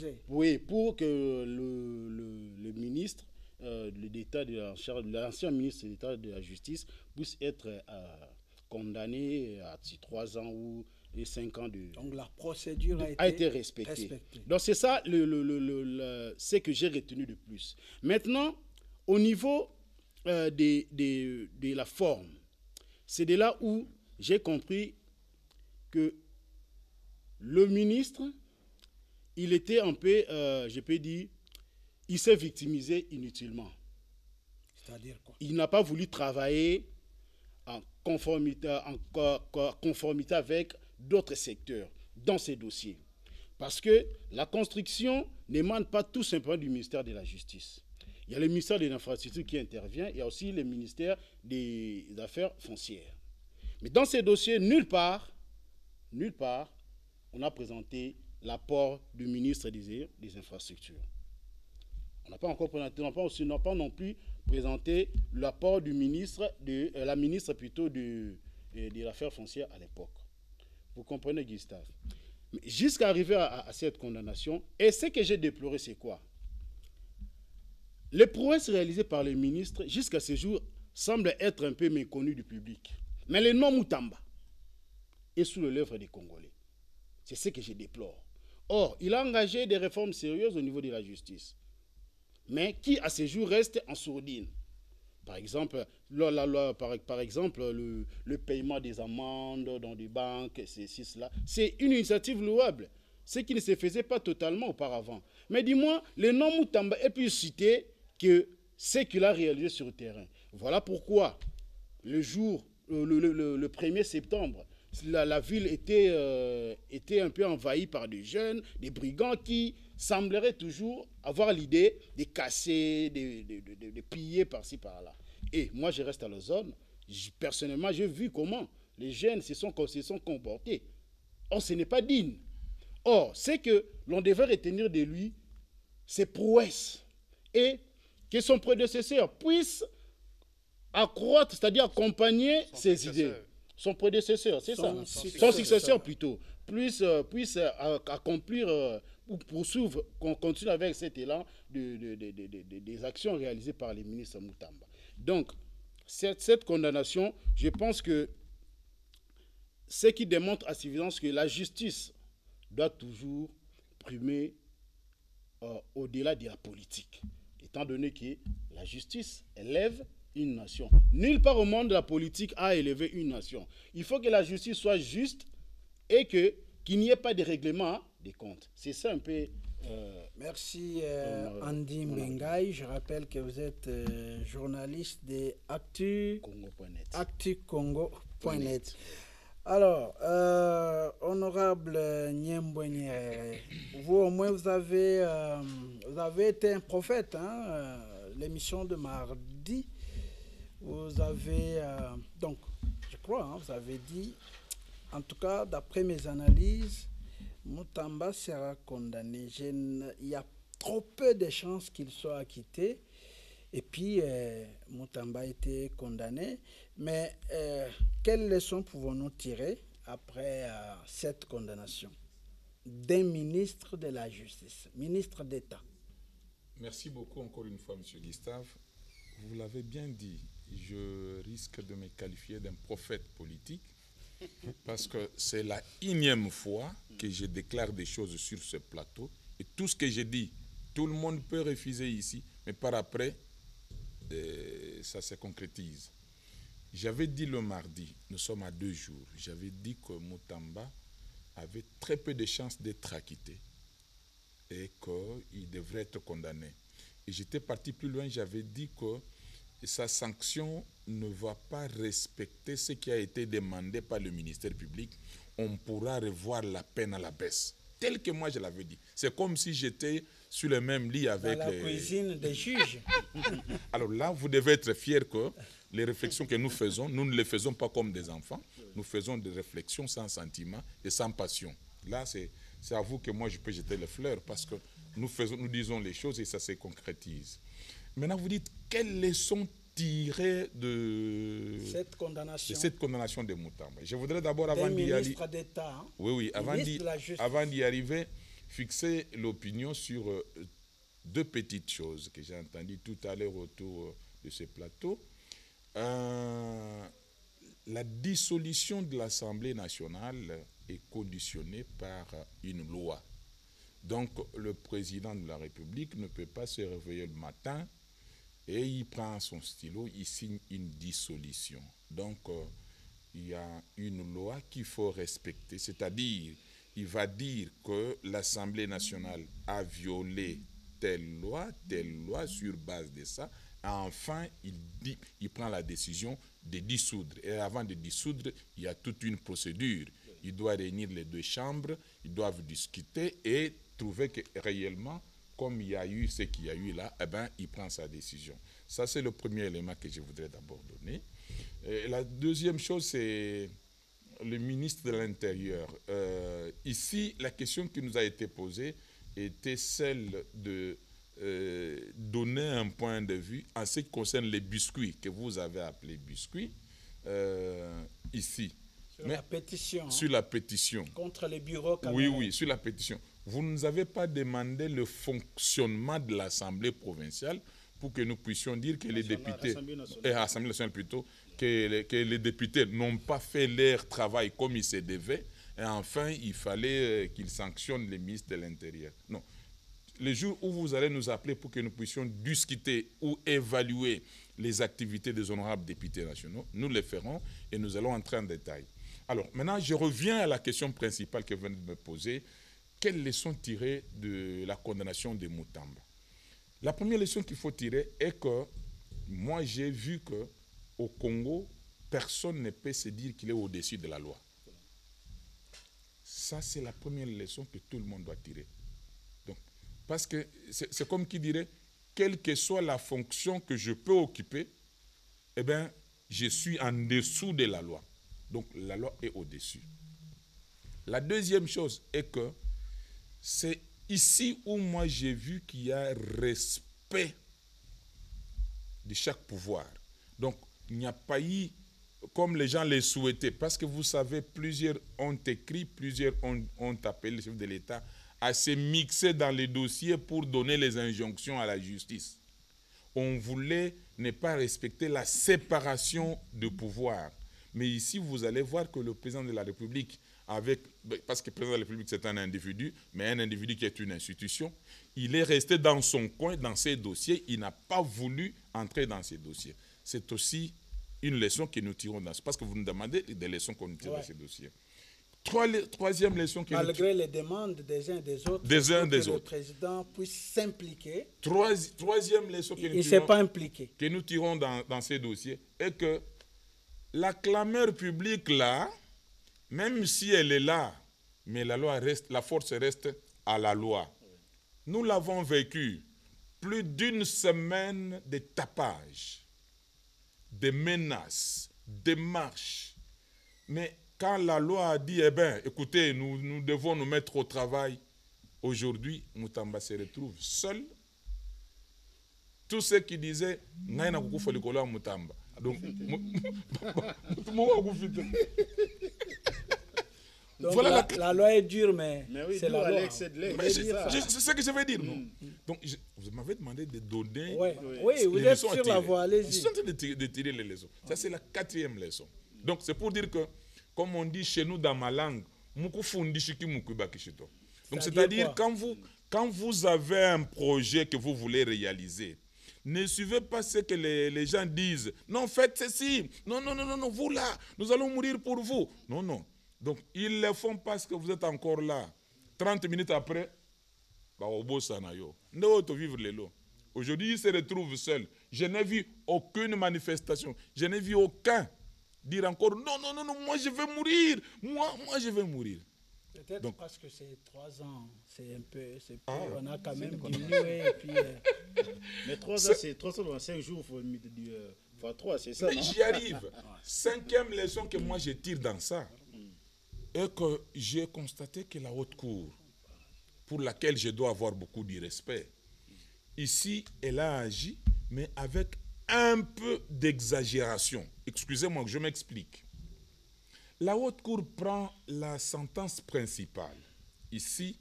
que le ministre l'État l'ancien ministre de l'État de la Justice puisse être condamné à 3 ans ou 5 ans de... Donc la procédure a été respectée. Donc c'est ça ce que j'ai retenu de plus. Maintenant, au niveau de la forme, c'est de là où j'ai compris que le ministre, il était un peu, je peux dire, il s'est victimisé inutilement. C'est-à-dire quoi? Il n'a pas voulu travailler en conformité avec d'autres secteurs dans ces dossiers. Parce que la construction n'émane pas tout simplement du ministère de la Justice. Il y a le ministère des Infrastructures qui intervient, il y a aussi le ministère des Affaires foncières. Mais dans ces dossiers, nulle part, on a présenté l'apport du ministre des Infrastructures. On n'a pas encore présenté, on n'a pas non plus présenté l'apport du ministre, la ministre plutôt de l'affaire foncière à l'époque. Vous comprenez, Gustave? Jusqu'à arriver à cette condamnation, et ce que j'ai déploré, c'est quoi? Les prouesses réalisées par les ministres jusqu'à ce jour semblent être un peu méconnues du public. Mais le nom Moutamba est sous le lèvre des Congolais. C'est ce que je déplore. Or, il a engagé des réformes sérieuses au niveau de la justice, mais qui à ce jour restent en sourdine. Par exemple, le paiement des amendes dans des banques, c'est une initiative louable, ce qui ne se faisait pas totalement auparavant. Mais dis-moi, le nom Moutamba est plus cité que ce qu'il a réalisé sur le terrain. Voilà pourquoi, le 1er septembre, la ville était un peu envahie par des jeunes, des brigands qui sembleraient toujours avoir l'idée de casser, de piller par-ci, par-là. Et moi, je reste à la zone. Personnellement, j'ai vu comment les jeunes se sont comportés. Or, ce n'est pas digne. Or, c'est que l'on devait retenir de lui ses prouesses et que son prédécesseur puisse accroître, c'est-à-dire accompagner ses idées. Son prédécesseur, c'est ça. Son successeur plutôt. Puisse accomplir ou poursuivre, qu'on continue avec cet élan des actions réalisées par les ministres Moutamba. Donc, cette condamnation, je pense que ce qui démontre à suffisance que la justice doit toujours primer au-delà de la politique, étant donné que la justice élève une nation. Nulle part au monde la politique a élevé une nation. Il faut que la justice soit juste et qu'il n'y ait pas de règlement des comptes. C'est ça un peu... Merci Andy Mbengaï. Je rappelle que vous êtes journaliste de ActuCongo.net. Alors, honorable Nyemboueniere, vous au moins vous avez été un prophète. L'émission de mardi, vous avez donc, je crois, vous avez dit, en tout cas d'après mes analyses, Moutamba sera condamné. Il y a trop peu de chances qu'il soit acquitté. Et puis, Moutamba a été condamné. Mais quelles leçons pouvons-nous tirer après cette condamnation d'un ministre de la Justice, ministre d'État? Merci beaucoup encore une fois, M. Gustave. Vous l'avez bien dit, je risque de me qualifier d'un prophète politique parce que c'est la énième fois que je déclare des choses sur ce plateau et tout ce que j'ai dit, tout le monde peut refuser ici, mais par après, ça se concrétise. J'avais dit le mardi, nous sommes à 2 jours, j'avais dit que Mutamba avait très peu de chances d'être acquitté et qu'il devrait être condamné. Et j'étais parti plus loin, j'avais dit que sa sanction ne va pas respecter ce qui a été demandé par le ministère public. On pourra revoir la peine à la baisse, tel que moi je l'avais dit. C'est comme si j'étais sur le même lit avec la cuisine des juges. Alors là, vous devez être fiers que les réflexions que nous faisons, nous ne les faisons pas comme des enfants. Nous faisons des réflexions sans sentiment et sans passion. Là, c'est à vous que moi je peux jeter les fleurs parce que nous disons les choses et ça se concrétise. Maintenant, vous dites, quelles leçons tirer de cette condamnation de Mutamba? Je voudrais d'abord, avant d'y arriver, avant d'y arriver, fixer l'opinion sur 2 petites choses que j'ai entendues tout à l'heure autour de ce plateau. La dissolution de l'Assemblée nationale est conditionnée par une loi. Donc, le président de la République ne peut pas se réveiller le matin et il prend son stylo, il signe une dissolution. Donc, il y a une loi qu'il faut respecter, c'est-à-dire, il va dire que l'Assemblée nationale a violé telle loi sur base de ça. Enfin, il prend la décision de dissoudre. Et avant de dissoudre, il y a toute une procédure. Il doit réunir les 2 chambres, ils doivent discuter et trouver que réellement, comme il y a eu ce qu'il y a eu là, eh ben, il prend sa décision. Ça, c'est le premier élément que je voudrais d'abord donner. Et la deuxième chose, c'est le ministre de l'Intérieur. Ici, la question qui nous a été posée était celle de donner un point de vue en ce qui concerne les biscuits, que vous avez appelés biscuits, ici. Sur la pétition. Contre les bureaux caméras. Oui, sur la pétition. Vous ne nous avez pas demandé le fonctionnement de l'Assemblée provinciale pour que nous puissions dire que les députés, Assemblée nationale plutôt, que les députés n'ont pas fait leur travail comme il se devait, et enfin, il fallait qu'ils sanctionnent les ministres de l'Intérieur. Non. Le jour où vous allez nous appeler pour que nous puissions discuter ou évaluer les activités des honorables députés nationaux, nous les ferons et nous allons entrer en détail. Alors, maintenant, je reviens à la question principale que vous venez de me poser. Quelles leçons tirer de la condamnation de Mutamba? La première leçon qu'il faut tirer est que moi, j'ai vu qu'au Congo, personne ne peut se dire qu'il est au-dessus de la loi. Ça, c'est la première leçon que tout le monde doit tirer. Donc, parce que c'est comme qui dirait, quelle que soit la fonction que je peux occuper, eh bien, je suis en dessous de la loi. Donc, la loi est au-dessus. La deuxième chose est que c'est ici où moi j'ai vu qu'il y a respect de chaque pouvoir. Donc, il n'y a pas eu, comme les gens le souhaitaient, parce que vous savez, plusieurs ont écrit, plusieurs ont appelé le chef de l'État à se mixer dans les dossiers pour donner les injonctions à la justice. On voulait ne pas respecter la séparation de pouvoir. Mais ici, vous allez voir que le président de la République, parce que le président de la République, c'est un individu, mais un individu qui est une institution, il est resté dans son coin, dans ses dossiers, il n'a pas voulu entrer dans ces dossiers. C'est aussi une leçon que nous tirons dans ce, parce que vous nous demandez des leçons qu'on tire dans ces dossiers. Troisième leçon que malgré les demandes des uns et des autres, que le président puisse s'impliquer. Troisième leçon que nous tirons dans ces dossiers est que la clameur publique là, même si elle est là, mais la force reste à la loi. Nous l'avons vécu, plus d'1 semaine de tapage, de menaces, de marches. Mais quand la loi a dit, eh bien, écoutez, nous devons nous mettre au travail, aujourd'hui, Mutamba se retrouve seul. Tous ceux qui disaient, Naina kukufa likolo Mutamba. Donc, voilà la loi est dure, mais oui, c'est la loi. C'est ce que je veux dire. Donc, m'avez demandé de donner. Oui, vous êtes sur la voie, allez-y. Je suis en train de tirer les leçons. Ça, c'est la 4e leçon. Donc, c'est pour dire que, comme on dit chez nous dans ma langue, donc, c'est-à-dire, quand vous avez un projet que vous voulez réaliser, ne suivez pas ce que les gens disent. Non, faites ceci. Non, vous là, nous allons mourir pour vous. Non. Donc, ils le font parce que vous êtes encore là. 30 minutes après, aujourd'hui, ils se retrouvent seuls. Je n'ai vu aucune manifestation. Je n'ai vu aucun dire encore non, moi je vais mourir. Moi je vais mourir. Peut-être parce que c'est 3 ans, c'est un peu, on a quand même diminué. Et puis, mais 3 ans, c'est 365 jours fois 3, c'est ça. J'y arrive. 5e leçon que moi je tire dans ça est que j'ai constaté que la haute cour, pour laquelle je dois avoir beaucoup de respect, ici, elle a agi, mais avec un peu d'exagération. Excusez-moi, je m'explique. La haute cour prend la sentence principale. Ici,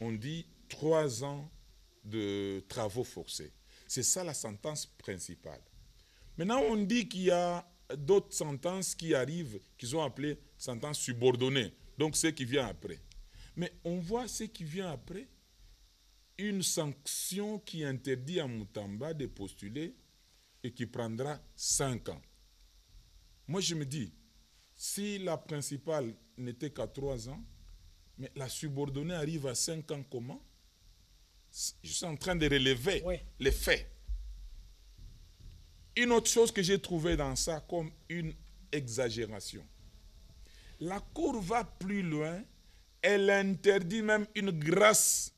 on dit 3 ans de travaux forcés. C'est ça la sentence principale. Maintenant, on dit qu'il y a d'autres sentences qui arrivent, qui sont appelées sentences subordonnées. Donc, ce qui vient après. Mais on voit ce qui vient après, une sanction qui interdit à Moutamba de postuler et qui prendra 5 ans. Moi, je me dis, si la principale n'était qu'à 3 ans, mais la subordonnée arrive à 5 ans, comment? Je suis en train de relever les faits. Une autre chose que j'ai trouvée dans ça comme une exagération. La Cour va plus loin, elle interdit même une grâce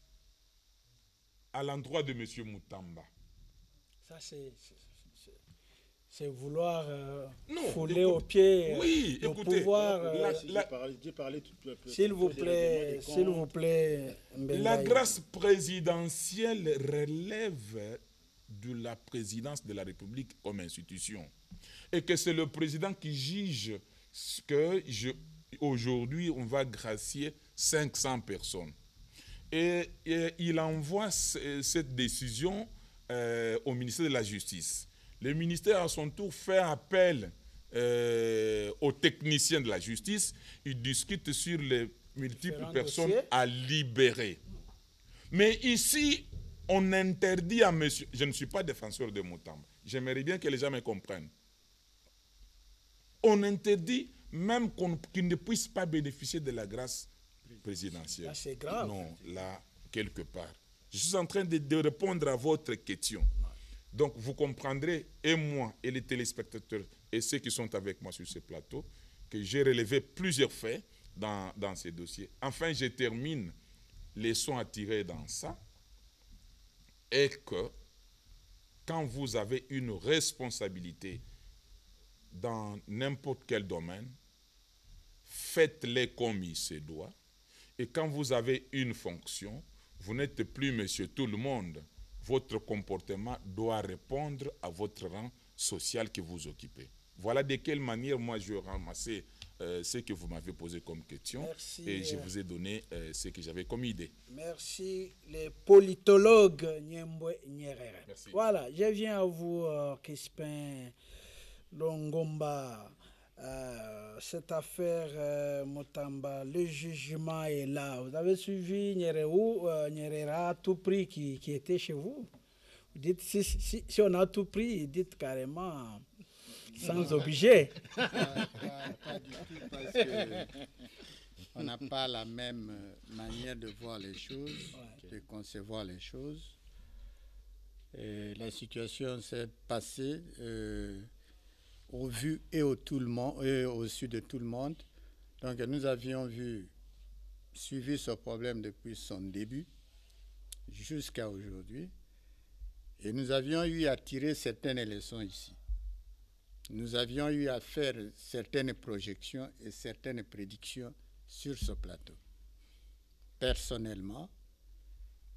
à l'endroit de M. Moutamba. Ça, c'est vouloir fouler aux pieds le pouvoir. S'il vous plaît, la grâce présidentielle relève de la présidence de la République comme institution. Et que c'est le président qui juge que aujourd'hui, on va gracier 500 personnes. Et il envoie cette décision au ministère de la Justice. Le ministère, à son tour, fait appel aux techniciens de la justice. Il discute sur les multiples personnes à libérer. Mais ici, on interdit à monsieur... Je ne suis pas défenseur de Moutamba. J'aimerais bien que les gens me comprennent. On interdit même qu'il ne puisse pas bénéficier de la grâce présidentielle. Là, c'est grave. Non, là, quelque part. Je suis en train de répondre à votre question. Donc, vous comprendrez, et moi, et les téléspectateurs, et ceux qui sont avec moi sur ce plateau, que j'ai relevé plusieurs faits dans ces dossiers. Enfin, je termine les leçons à tirer dans ça, et que quand vous avez une responsabilité dans n'importe quel domaine, faites-les comme il se doit. Et quand vous avez une fonction, vous n'êtes plus monsieur tout le monde. Votre comportement doit répondre à votre rang social que vous occupez. Voilà de quelle manière moi je ramassais ce que vous m'avez posé comme question. Merci. Et je vous ai donné ce que j'avais comme idée. Merci, les politologues Nyembwe Nyerere. Merci. Voilà, je viens à vous, Crispin Longomba. Cette affaire Moutamba, le jugement est là. Vous avez suivi Nyerere à tout prix qui était chez vous. Vous dites, si on a tout pris, dites carrément sans objet. Pas du tout, parce qu'on n'a pas la même manière de voir les choses, de concevoir les choses. Et la situation s'est passée au vu et au su de tout le monde. Donc nous avions suivi ce problème depuis son début jusqu'à aujourd'hui. Et nous avions eu à tirer certaines leçons ici. Nous avions eu à faire certaines projections et certaines prédictions sur ce plateau. Personnellement,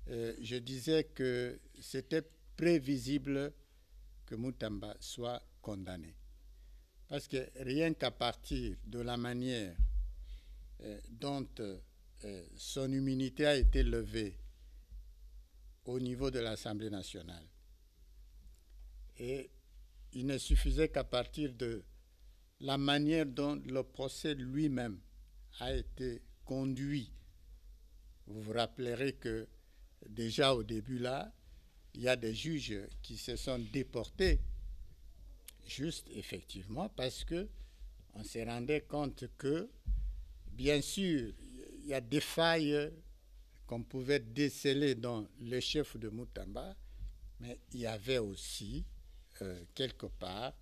je disais que c'était prévisible que Moutamba soit condamné. Parce que rien qu'à partir de la manière dont son immunité a été levée au niveau de l'Assemblée nationale. Et il ne suffisait qu'à partir de la manière dont le procès lui-même a été conduit. Vous vous rappellerez que déjà au début là, il y a des juges qui se sont déportés, juste effectivement parce que on se rendait compte que, bien sûr, il y a des failles qu'on pouvait déceler dans le chef de Moutamba, mais il y avait aussi, quelque part,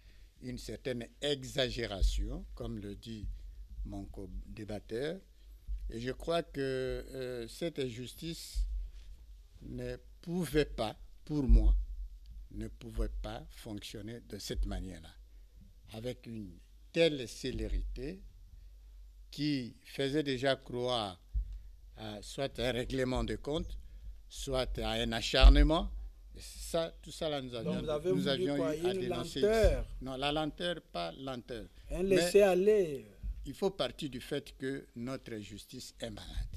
une certaine exagération, comme le dit mon co-débatteur. Et je crois que cette injustice ne pouvait pas, pour moi, ne pouvait pas fonctionner de cette manière-là, avec une telle célérité qui faisait déjà croire à soit un règlement de compte, soit à un acharnement. Et ça, tout ça, là, nous avions eu à dénoncer. Lenteur. Non, la lenteur, pas lenteur. Un laisser-aller. Il faut partir du fait que notre justice est malade.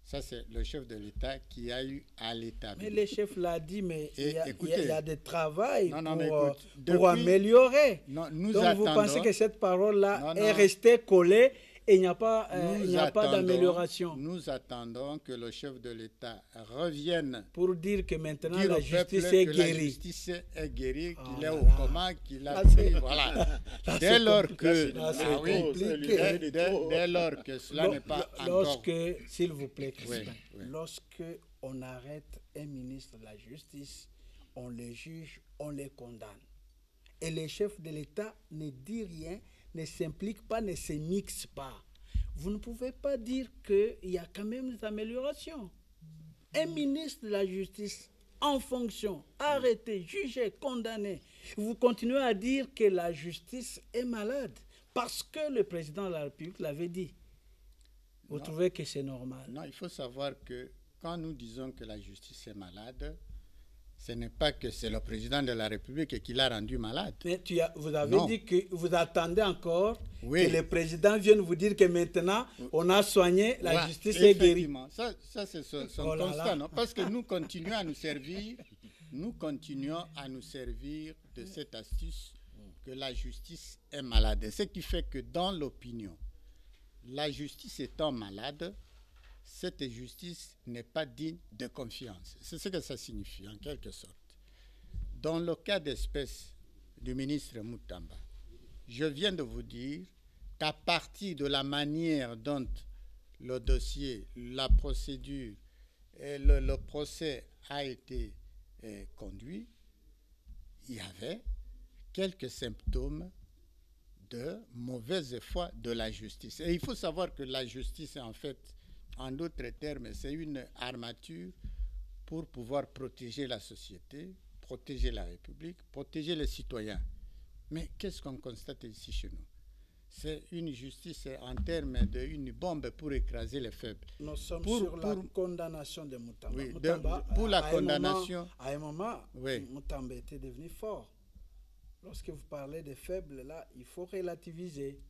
Ça, c'est le chef de l'État qui a eu à l'établir. Mais le chef l'a dit, mais il y a des travail pour depuis, améliorer. Non, nous Donc attendons, vous pensez que cette parole-là est restée collée et il n'y a pas d'amélioration. Nous attendons que le chef de l'État revienne pour dire que maintenant la justice est guérie. La justice est guérie, qu'il est au coma, qu'il a pris. Voilà. Dès lors que cela n'est pas encore. S'il vous plaît, Crispin, lorsque on arrête un ministre de la Justice, on le juge, on le condamne. Et le chef de l'État ne dit rien, ne s'implique pas, ne se mixe pas. Vous ne pouvez pas dire qu'il y a quand même des améliorations. Un ministre de la Justice en fonction, arrêté, jugé, condamné, vous continuez à dire que la justice est malade parce que le président de la République l'avait dit. Vous trouvez que c'est normal? Non, il faut savoir que quand nous disons que la justice est malade, ce n'est pas que c'est le président de la République qui l'a rendu malade. Mais vous avez dit que vous attendez encore que le président vienne vous dire que maintenant, on a soigné, la justice est guérie. Ça c'est son constat, non? Parce que nous continuons à nous servir, de cette astuce que la justice est malade. Ce qui fait que dans l'opinion, la justice étant malade, cette justice n'est pas digne de confiance. C'est ce que ça signifie, en quelque sorte. Dans le cas d'espèce du ministre Moutamba, je viens de vous dire qu'à partir de la manière dont le dossier, la procédure et le procès a été conduit, il y avait quelques symptômes de mauvaise foi de la justice. Et il faut savoir que la justice est en fait, en d'autres termes, c'est une armature pour pouvoir protéger la société, protéger la République, protéger les citoyens. Mais qu'est-ce qu'on constate ici chez nous? C'est une justice en termes d'une bombe pour écraser les faibles. Nous sommes sur la condamnation de Moutamba. Oui, pour la condamnation. À un moment, Moutamba était devenu fort. Lorsque vous parlez des faibles, là, il faut relativiser.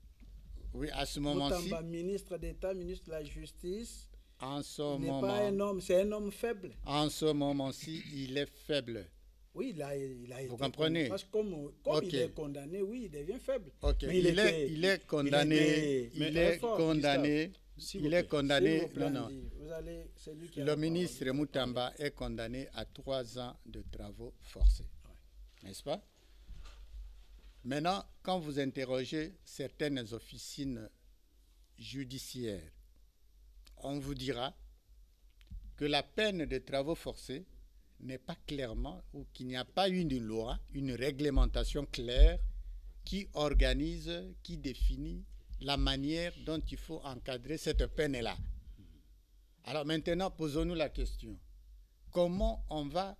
Oui, à ce moment-ci. Moutamba, ministre d'État, ministre de la Justice, n'est pas un homme, c'est un homme faible. En ce moment-ci, il est faible. Oui, il a été. Vous comprenez? Parce que comme il est condamné, oui, il devient faible. Ok, mais il est condamné. Il est condamné. Il est condamné. Non, non. Le ministre Moutamba est condamné à 3 ans de travaux forcés. N'est-ce pas? Maintenant, quand vous interrogez certaines officines judiciaires, on vous dira que la peine de travaux forcés n'est pas clairement, ou qu'il n'y a pas une loi, une réglementation claire qui organise, qui définit la manière dont il faut encadrer cette peine-là. Alors maintenant, posons-nous la question. Comment on va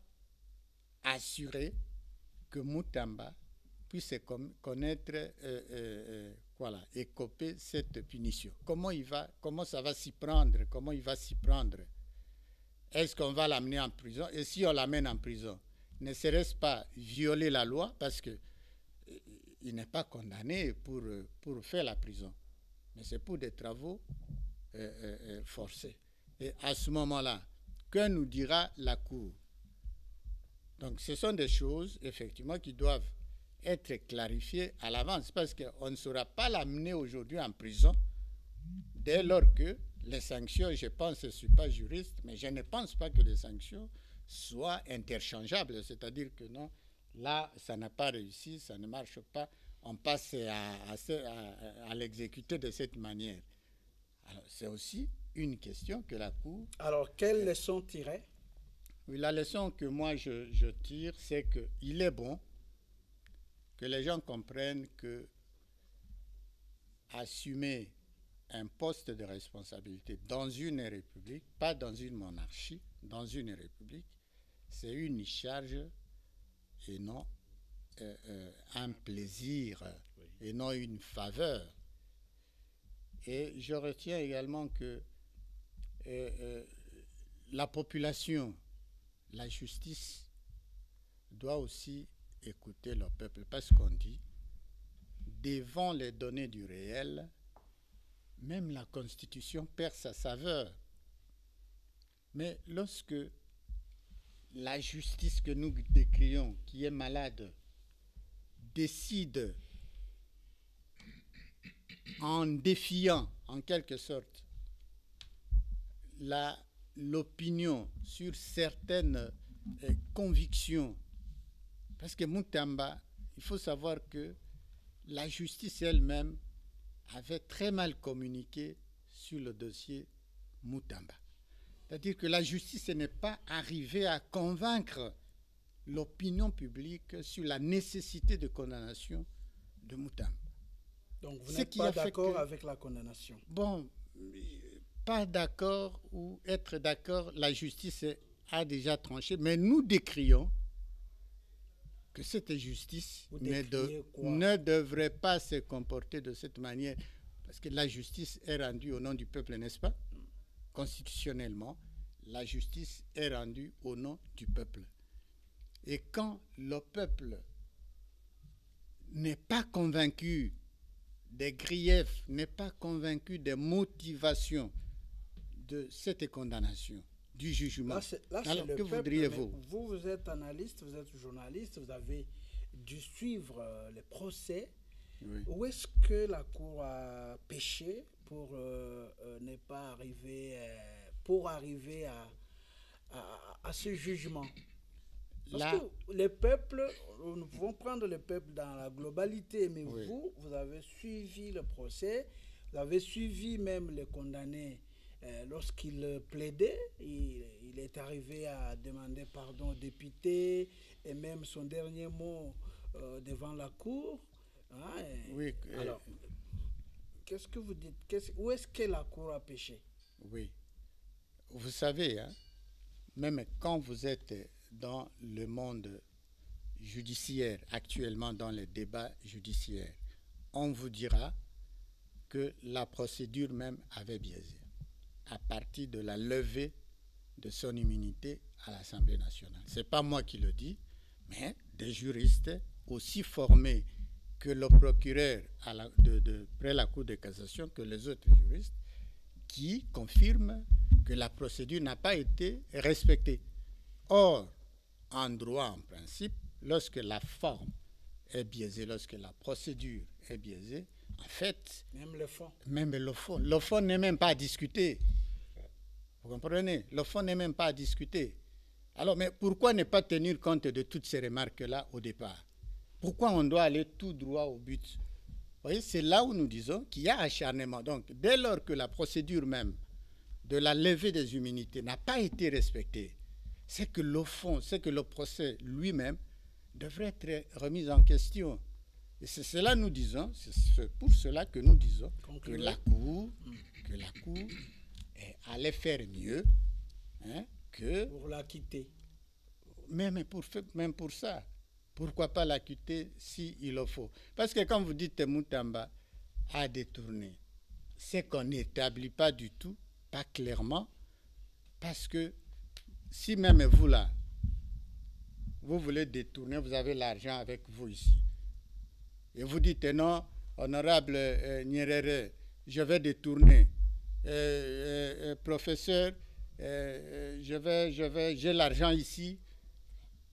assurer que Moutamba puisse connaître, écoper cette punition? Comment ça va s'y prendre? Comment il va s'y prendre? Est-ce qu'on va l'amener en prison? Et si on l'amène en prison, ne serait-ce pas violer la loi? Parce qu'il n'est pas condamné pour faire la prison, mais c'est pour des travaux forcés. Et à ce moment-là, Que nous dira la Cour? Donc ce sont des choses, effectivement, qui doivent être clarifiées à l'avance, parce qu'on ne saura pas l'amener aujourd'hui en prison dès lors que les sanctions, je pense, je ne suis pas juriste, mais je ne pense pas que les sanctions soient interchangeables, c'est-à-dire que non, là, ça n'a pas réussi, ça ne marche pas, on passe à l'exécuter de cette manière. Alors, c'est aussi une question que la Cour... Alors, quelle leçon tirer? Oui, la leçon que moi je tire, c'est qu'il est bon que les gens comprennent que assumer un poste de responsabilité dans une république, pas dans une monarchie, dans une république, c'est une charge et non un plaisir et non une faveur. Et je retiens également que la population, la justice doit aussi écouter le peuple, parce qu'on dit, devant les données du réel, même la Constitution perd sa saveur. Mais lorsque la justice que nous décrions, qui est malade, décide en défiant, en quelque sorte, l'opinion sur certaines convictions, parce que Moutamba, il faut savoir que la justice elle-même avait très mal communiqué sur le dossier Moutamba. C'est-à-dire que la justice n'est pas arrivée à convaincre l'opinion publique sur la nécessité de condamnation de Moutamba. Donc vous n'êtes pas d'accord avec la condamnation? Bon, pas d'accord ou être d'accord, la justice a déjà tranché, mais nous décrions que cette justice ne devrait pas se comporter de cette manière, parce que la justice est rendue au nom du peuple, n'est-ce pas? Constitutionnellement, la justice est rendue au nom du peuple. Et quand le peuple n'est pas convaincu des griefs, n'est pas convaincu des motivations de cette condamnation, du jugement, alors que voudriez-vous? Vous êtes analyste, vous êtes journaliste, vous avez dû suivre les procès. Oui. Où est-ce que la Cour a péché pour ne pas arriver, à ce jugement? Parce que les peuples, nous pouvons prendre le peuple dans la globalité, mais oui, vous avez suivi le procès, vous avez suivi même les condamnés. Lorsqu'il plaidait, il est arrivé à demander pardon aux députés et même son dernier mot devant la Cour. Hein, oui. Alors, qu'est-ce que vous dites? Où est-ce que la Cour a péché? Oui. Vous savez, hein, même quand vous êtes dans le monde judiciaire, actuellement dans les débats judiciaires, on vous dira que la procédure même avait biaisé à partir de la levée de son immunité à l'Assemblée nationale. Ce n'est pas moi qui le dis, mais des juristes aussi formés que le procureur près la Cour de cassation, que les autres juristes, qui confirment que la procédure n'a pas été respectée. Or, en droit, en principe, lorsque la forme est biaisée, lorsque la procédure est biaisée, en fait... Même le fond. Le fond n'est même pas à discuter. Vous comprenez? Le fond n'est même pas à discuter. Alors, mais pourquoi ne pas tenir compte de toutes ces remarques-là au départ? Pourquoi on doit aller tout droit au but? Vous voyez, c'est là où nous disons qu'il y a acharnement. Donc, dès lors que la procédure même de la levée des immunités n'a pas été respectée, c'est que le fond, c'est que le procès lui-même devrait être remis en question. Et c'est cela nous disons, c'est pour cela que nous disons que la Cour allait faire mieux, hein, que... Pour l'acquitter. Même pour ça. Pourquoi pas l'acquitter s'il le faut? Parce que quand vous dites que Moutamba a détourné, c'est qu'on n'établit pas du tout, pas clairement, parce que si même vous là, vous voulez détourner, vous avez l'argent avec vous ici, et vous dites non, honorable Nyerere, je vais détourner, professeur, j'ai l'argent ici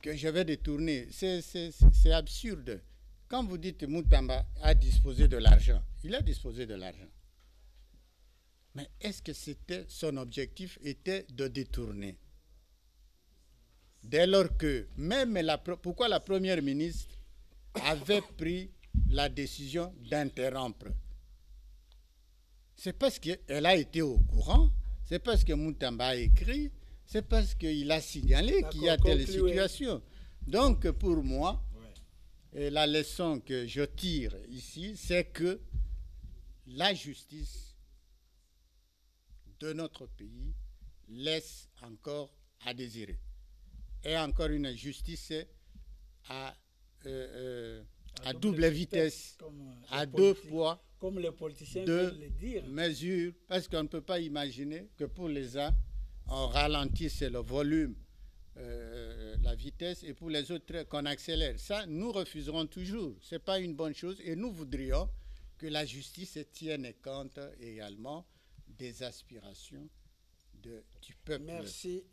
que je vais détourner. C'est absurde. Quand vous dites Moutamba a disposé de l'argent, il a disposé de l'argent. Mais est-ce que son objectif était de détourner? Dès lors que même pourquoi la première ministre avait pris la décision d'interrompre? C'est parce qu'elle a été au courant, c'est parce que Moutamba a écrit, c'est parce qu'il a signalé qu'il y a telle situation. Donc pour moi, la leçon que je tire ici, c'est que la justice de notre pays laisse encore à désirer. Et encore une justice à double vitesse, à deux poids, comme les politiciens deux veulent le dire. mesures, parce qu'on ne peut pas imaginer que pour les uns, on ralentisse le volume, la vitesse, et pour les autres, qu'on accélère. Ça, nous refuserons toujours. Ce n'est pas une bonne chose, et nous voudrions que la justice tienne compte également des aspirations du peuple. Merci,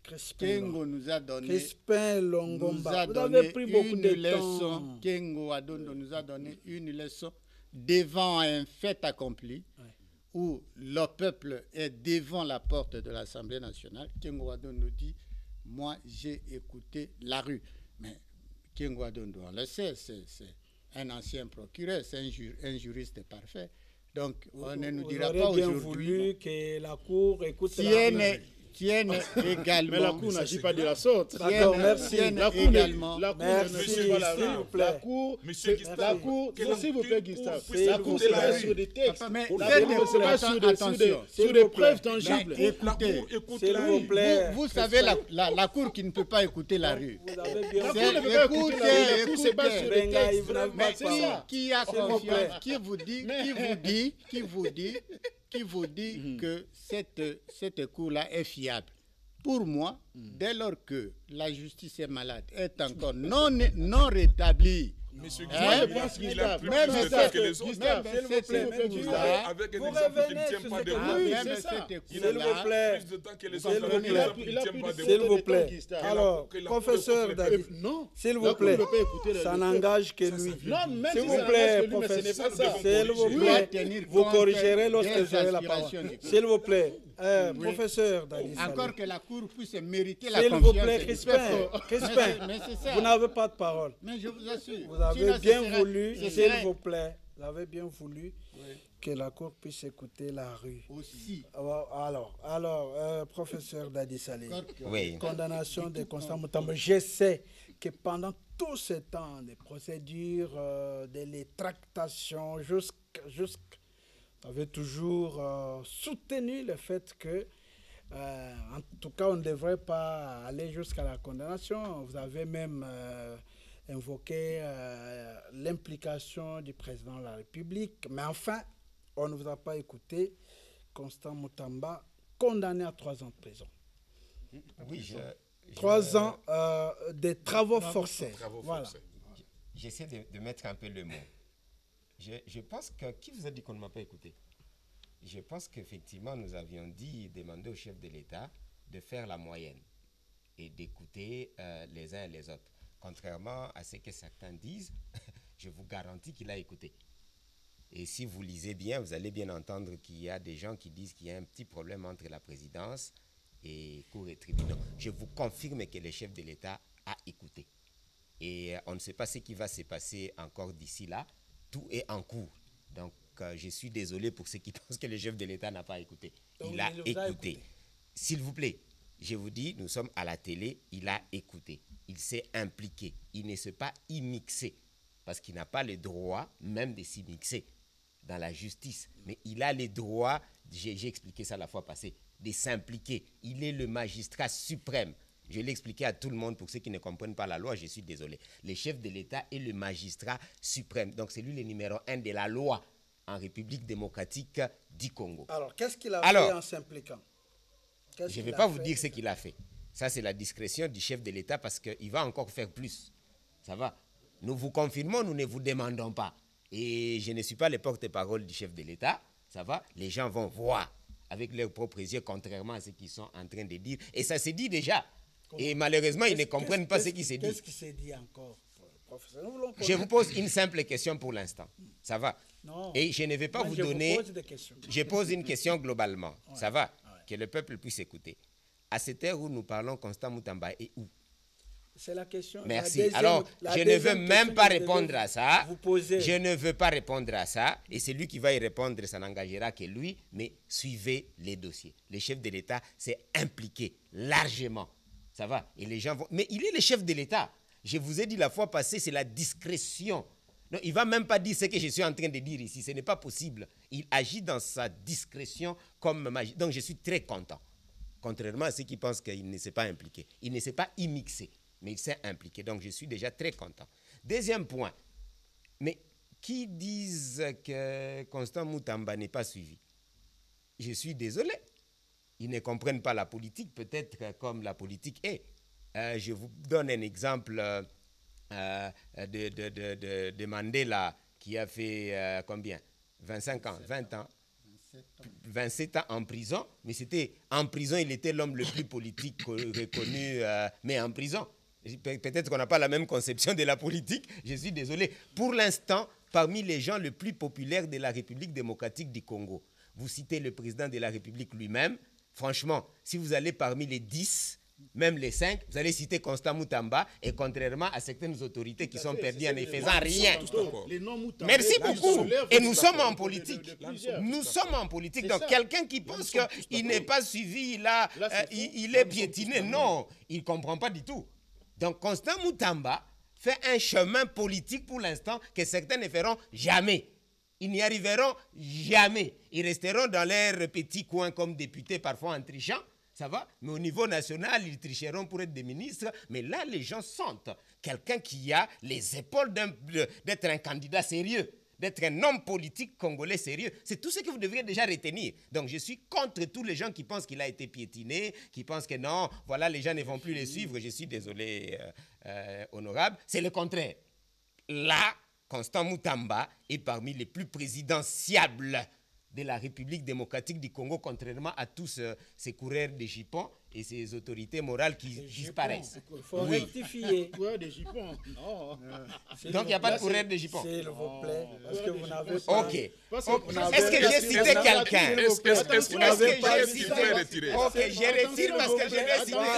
Crispin. Kengo nous a donné, Crispin Longomba. Vous avez pris beaucoup de leçon. Kengo Adondo nous a donné une leçon devant un fait accompli, où le peuple est devant la porte de l'Assemblée nationale. Kengo Adondo nous dit, moi j'ai écouté la rue. Mais Kengo Adondo, on le sait, c'est un ancien procureur, c'est un juriste parfait. Donc, on ne nous dira pas aujourd'hui. Voulu que la Cour écoute tienne également. Mais la Cour n'agit pas de la sorte. D'accord, merci. La Cour également. Merci, s'il vous plaît. La Cour, s'il vous plaît, Gustave. La Cour se base sur des textes. La Cour se base sur des preuves tangibles. Écoutez, s'il vous plaît. Vous savez, la Cour qui ne peut pas écouter la rue. Vous avez bien La Cour ne peut pas écouter la rue. La Cour se base sur des textes. Mais c'est ça. Qui a confiance, qui vous dit que cette cour-là est fiable? Pour moi, dès lors que la justice est malade, est encore non rétablie, Monsieur Moi, je pense qu'il a plus de temps que les autres. Avec un exemple qui ne tient pas debout. Oui, c'est ça. Il a plus de temps que les autres. Il a plus de s'il vous plaît. Alors, professeur David, s'il vous plaît, ça n'engage que lui. S'il vous plaît, professeur, s'il vous plaît, vous corrigerez lorsque j'aurai la parole. S'il vous plaît, professeur David. Encore que la Cour puisse mériter la confiance. S'il vous plaît, Crispin, vous n'avez pas de parole. Mais je vous assure. Vous avez bien voulu, s'il vous plaît, vous avez bien voulu que la Cour puisse écouter la rue. Aussi. Alors, professeur Dadi Saleh, condamnation de Constant Moutamba. Je sais que pendant tout ce temps, des procédures, des tractations, vous avez toujours soutenu le fait que, en tout cas, on ne devrait pas aller jusqu'à la condamnation. Vous avez même invoqué l'implication du président de la République. Mais enfin, on ne vous a pas écouté. Constant Moutamba, condamné à 3 ans de prison. Oui, 3 ans de travaux forcés. Voilà. J'essaie de mettre un peu le mot. Je pense que... Qui vous a dit qu'on ne m'a pas écouté? Je pense qu'effectivement, nous avions demandé au chef de l'État de faire la moyenne et d'écouter les uns et les autres. Contrairement à ce que certains disent, je vous garantis qu'il a écouté. Et si vous lisez bien, vous allez bien entendre qu'il y a des gens qui disent qu'il y a un petit problème entre la présidence et Cour et tribunaux. Je vous confirme que le chef de l'État a écouté. Et on ne sait pas ce qui va se passer encore d'ici là. Tout est en cours. Donc, je suis désolé pour ceux qui pensent que le chef de l'État n'a pas écouté. Il a écouté. S'il vous plaît, je vous dis, nous sommes à la télé, il a écouté. Il s'est impliqué. Il ne s'est pas immixé. Parce qu'il n'a pas le droit même de s'immixer dans la justice. Mais il a le droit, j'ai expliqué ça la fois passée, de s'impliquer. Il est le magistrat suprême. Je l'ai expliqué à tout le monde. Pour ceux qui ne comprennent pas la loi, je suis désolé. Le chef de l'État est le magistrat suprême. Donc c'est lui le numéro 1 de la loi en République démocratique du Congo. Alors, qu'est-ce qu'il a fait en s'impliquant? Je ne vais pas vous dire ce qu'il a fait. Ça, c'est la discrétion du chef de l'État parce qu'il va encore faire plus. Ça va? Nous vous confirmons, nous ne vous demandons pas. Et je ne suis pas le porte-parole du chef de l'État. Ça va? Les gens vont voir avec leurs propres yeux, contrairement à ce qu'ils sont en train de dire. Et ça se dit déjà. Et malheureusement, ils ne comprennent pas ce qui se dit. Qu'est-ce qui s'est dit encore, professeur? Je vous pose une simple question pour l'instant. Ça va? Non. Et je ne vais pas Moi, vous je donner... pose des questions. Je pose une question globalement. Ça va? Que le peuple puisse écouter. À cette heure où nous parlons, Constant Moutamba est où? C'est la question. Merci. Alors, je ne veux même pas répondre à ça. Vous posez. Je ne veux pas répondre à ça. Et c'est lui qui va y répondre, ça n'engagera que lui. Mais suivez les dossiers. Le chef de l'État s'est impliqué largement. Ça va? Et les gens vont... Mais il est le chef de l'État. Je vous ai dit la fois passée, c'est la discrétion. Non, il ne va même pas dire ce que je suis en train de dire ici. Ce n'est pas possible. Il agit dans sa discrétion comme magie. Donc, je suis très content. Contrairement à ceux qui pensent qu'il ne s'est pas impliqué. Il ne s'est pas immixé, mais il s'est impliqué. Donc, je suis déjà très content. Deuxième point. Mais qui disent que Constant Moutamba n'est pas suivi? Je suis désolé. Ils ne comprennent pas la politique, peut-être comme la politique est. Je vous donne un exemple de Mandela qui a fait combien? 25 ans, 20 ans, 27 ans en prison. Mais c'était en prison, il était l'homme le plus politique reconnu, mais en prison. Peut-être qu'on n'a pas la même conception de la politique, je suis désolé. Pour l'instant, parmi les gens les plus populaires de la République démocratique du Congo, vous citez le président de la République lui-même. Franchement, si vous allez parmi les 10, même les 5, vous allez citer Constant Moutamba, et contrairement à certaines autorités qui sont perdues en ne faisant rien. Merci beaucoup. Et nous sommes en politique. Nous sommes en politique. Donc quelqu'un qui pense qu'il n'est pas suivi, il est piétiné, non, il ne comprend pas du tout. Donc Constant Moutamba fait un chemin politique pour l'instant que certains ne feront jamais. Ils n'y arriveront jamais. Ils resteront dans leur petit coin comme députés, parfois en trichant. Ça va? Mais au niveau national, ils tricheront pour être des ministres. Mais là, les gens sentent quelqu'un qui a les épaules d'être un candidat sérieux, d'être un homme politique congolais sérieux. C'est tout ce que vous devriez déjà retenir. Donc, je suis contre tous les gens qui pensent qu'il a été piétiné, qui pensent que non, voilà, les gens ne vont plus les suivre. Je suis désolé, honorable. C'est le contraire. Là, Constant Moutamba est parmi les plus présidentiables de la République démocratique du Congo, contrairement à tous ces coureurs de jupons et ces autorités morales qui disparaissent. Il faut rectifier. Coureurs de jupons. Non. Donc il n'y a pas de coureur de jupons. S'il vous plaît, parce que vous n'avez pas... Ok. Est-ce que j'ai cité quelqu'un? Est-ce que j'ai cité? Ok, je retire parce que je vais citer.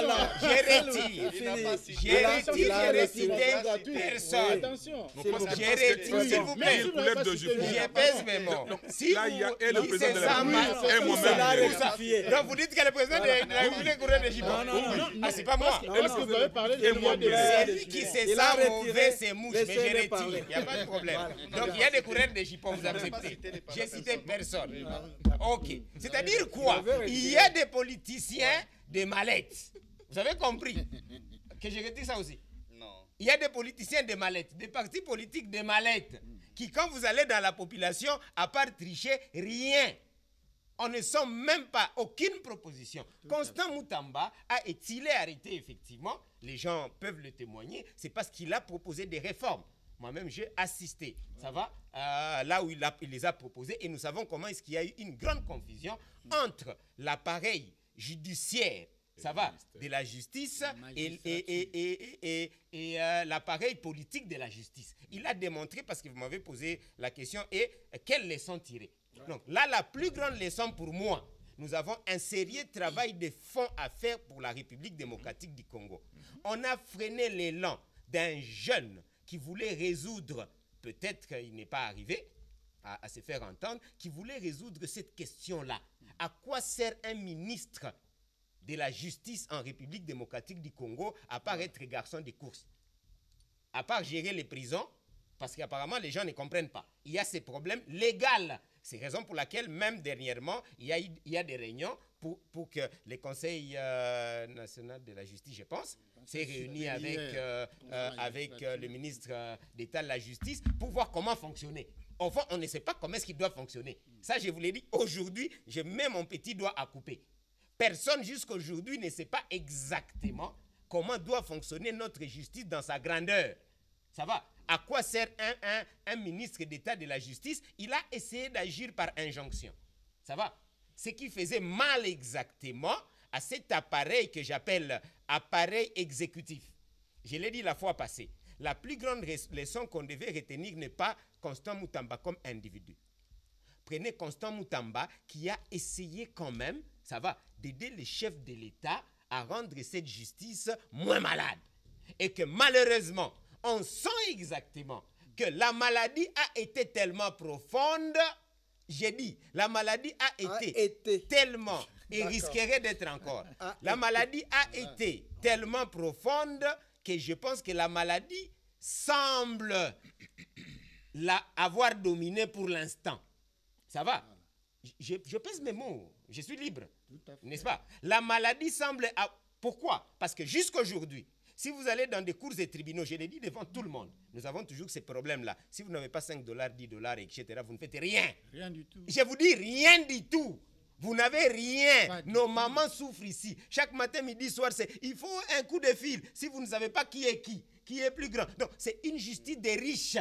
Je retire cité personne. Je retire, s'il vous plaît. Je pèse mes mots. Si le président de la République et moi-même. Donc vous dites que le président de la République courait des jupons. Ah, c'est pas moi. Est-ce que vous avez parlé de Celui qui se sent mauvais, c'est mouche, mais je retire. Il n'y a pas de problème. Donc il y a des coureurs de jupons, vous acceptez. J'ai cité personne. Ok. C'est-à-dire quoi? Il y a des politiciens de mallettes. Vous avez compris? Que je retire ça aussi. Non. Il y a des politiciens de mallettes, des partis politiques de mallettes, qui quand vous allez dans la population, à part tricher, rien. On ne sent même pas aucune proposition. Constant Moutamba s'il est arrêté effectivement, les gens peuvent le témoigner, c'est parce qu'il a proposé des réformes. Moi-même, j'ai assisté, ça va, là où il les a proposées, et nous savons comment est-ce qu'il y a eu une grande confusion entre l'appareil judiciaire, ça va, de la justice et l'appareil politique de la justice. Il a démontré, parce que vous m'avez posé la question, et quelles leçons tirer? Donc là, la plus grande leçon pour moi, nous avons un sérieux travail de fond à faire pour la République démocratique du Congo. On a freiné l'élan d'un jeune qui voulait résoudre, peut-être qu'il n'est pas arrivé à se faire entendre, qui voulait résoudre cette question-là. À quoi sert un ministre de la justice en République démocratique du Congo, à part être garçon de course, à part gérer les prisons, parce qu'apparemment les gens ne comprennent pas. Il y a ces problèmes légaux. C'est la raison pour laquelle, même dernièrement, il y a des réunions pour que le Conseil national de la justice, je pense, s'est réuni avec le ministre d'État de la justice pour voir comment fonctionner. Au fond, on ne sait pas comment est-ce qu'il doit fonctionner. Ça, je vous l'ai dit, aujourd'hui, je mets mon petit doigt à couper. Personne jusqu'aujourd'hui ne sait pas exactement comment doit fonctionner notre justice dans sa grandeur. Ça va? À quoi sert un ministre d'État de la justice? Il a essayé d'agir par injonction. Ça va? ce qui faisait mal exactement à cet appareil que j'appelle appareil exécutif. Je l'ai dit la fois passée. La plus grande leçon qu'on devait retenir n'est pas Constant Moutamba comme individu. Prenez Constant Moutamba qui a essayé quand même, ça va, d'aider les chefs de l'État à rendre cette justice moins malade. Et que malheureusement, on sent exactement que la maladie a été tellement profonde, j'ai dit, la maladie a été tellement, et risquerait d'être encore, la maladie a été tellement profonde que je pense que la maladie semble avoir dominé pour l'instant. Ça va? Je pèse mes mots, je suis libre, n'est-ce pas? La maladie semble... Pourquoi? Parce que jusqu'aujourd'hui, si vous allez dans des cours et tribunaux, je l'ai dit devant tout le monde, nous avons toujours ces problèmes-là. Si vous n'avez pas 5 $, 10 $, etc., vous ne faites rien. Rien du tout. Je vous dis rien du tout. Vous n'avez rien. Nos mamans souffrent ici. Chaque matin, midi, soir, il faut un coup de fil. Si vous ne savez pas qui est plus grand. Donc, c'est une justice des riches.